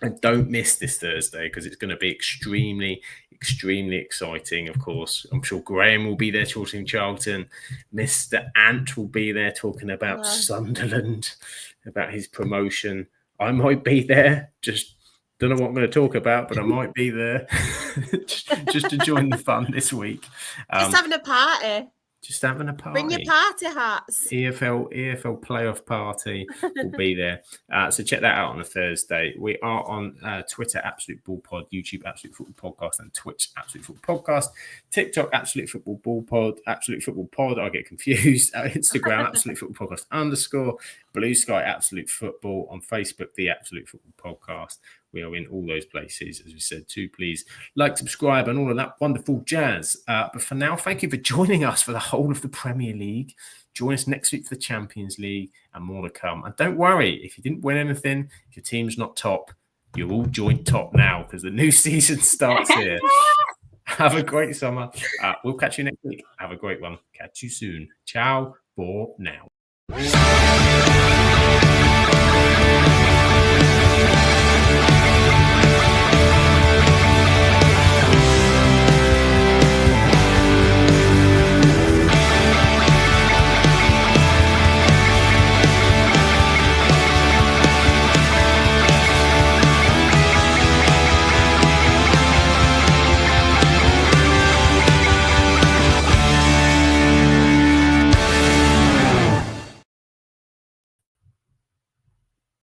A: And don't miss this Thursday because it's going to be extremely exciting, of course. I'm sure Graham will be there talking Charlton. Mr. Ant will be there talking about Sunderland, about his promotion. I might be there. Just don't know what I'm going to talk about, but I might be there just to join the fun this week.
B: Just having a party.
A: Just having a party.
B: Bring your party hats.
A: EFL playoff party will be there. So check that out on a Thursday. We are on Twitter, Absolute Ball Pod, YouTube, Absolute Football Podcast, and Twitch, Absolute Football Podcast, TikTok, Absolute Football Ball Pod, Absolute Football Pod. I get confused. Instagram, Absolute Football Podcast _ Blue Sky, Absolute Football. On Facebook, the Absolute Football Podcast. We are in all those places, as we said, too. Please like, subscribe, and all of that wonderful jazz. But for now, thank you for joining us for the whole of the Premier League. Join us next week for the Champions League and more to come. And don't worry, if you didn't win anything, if your team's not top, you're all joint top now because the new season starts here. Have a great summer. We'll catch you next week. Have a great one. Catch you soon. Ciao for now.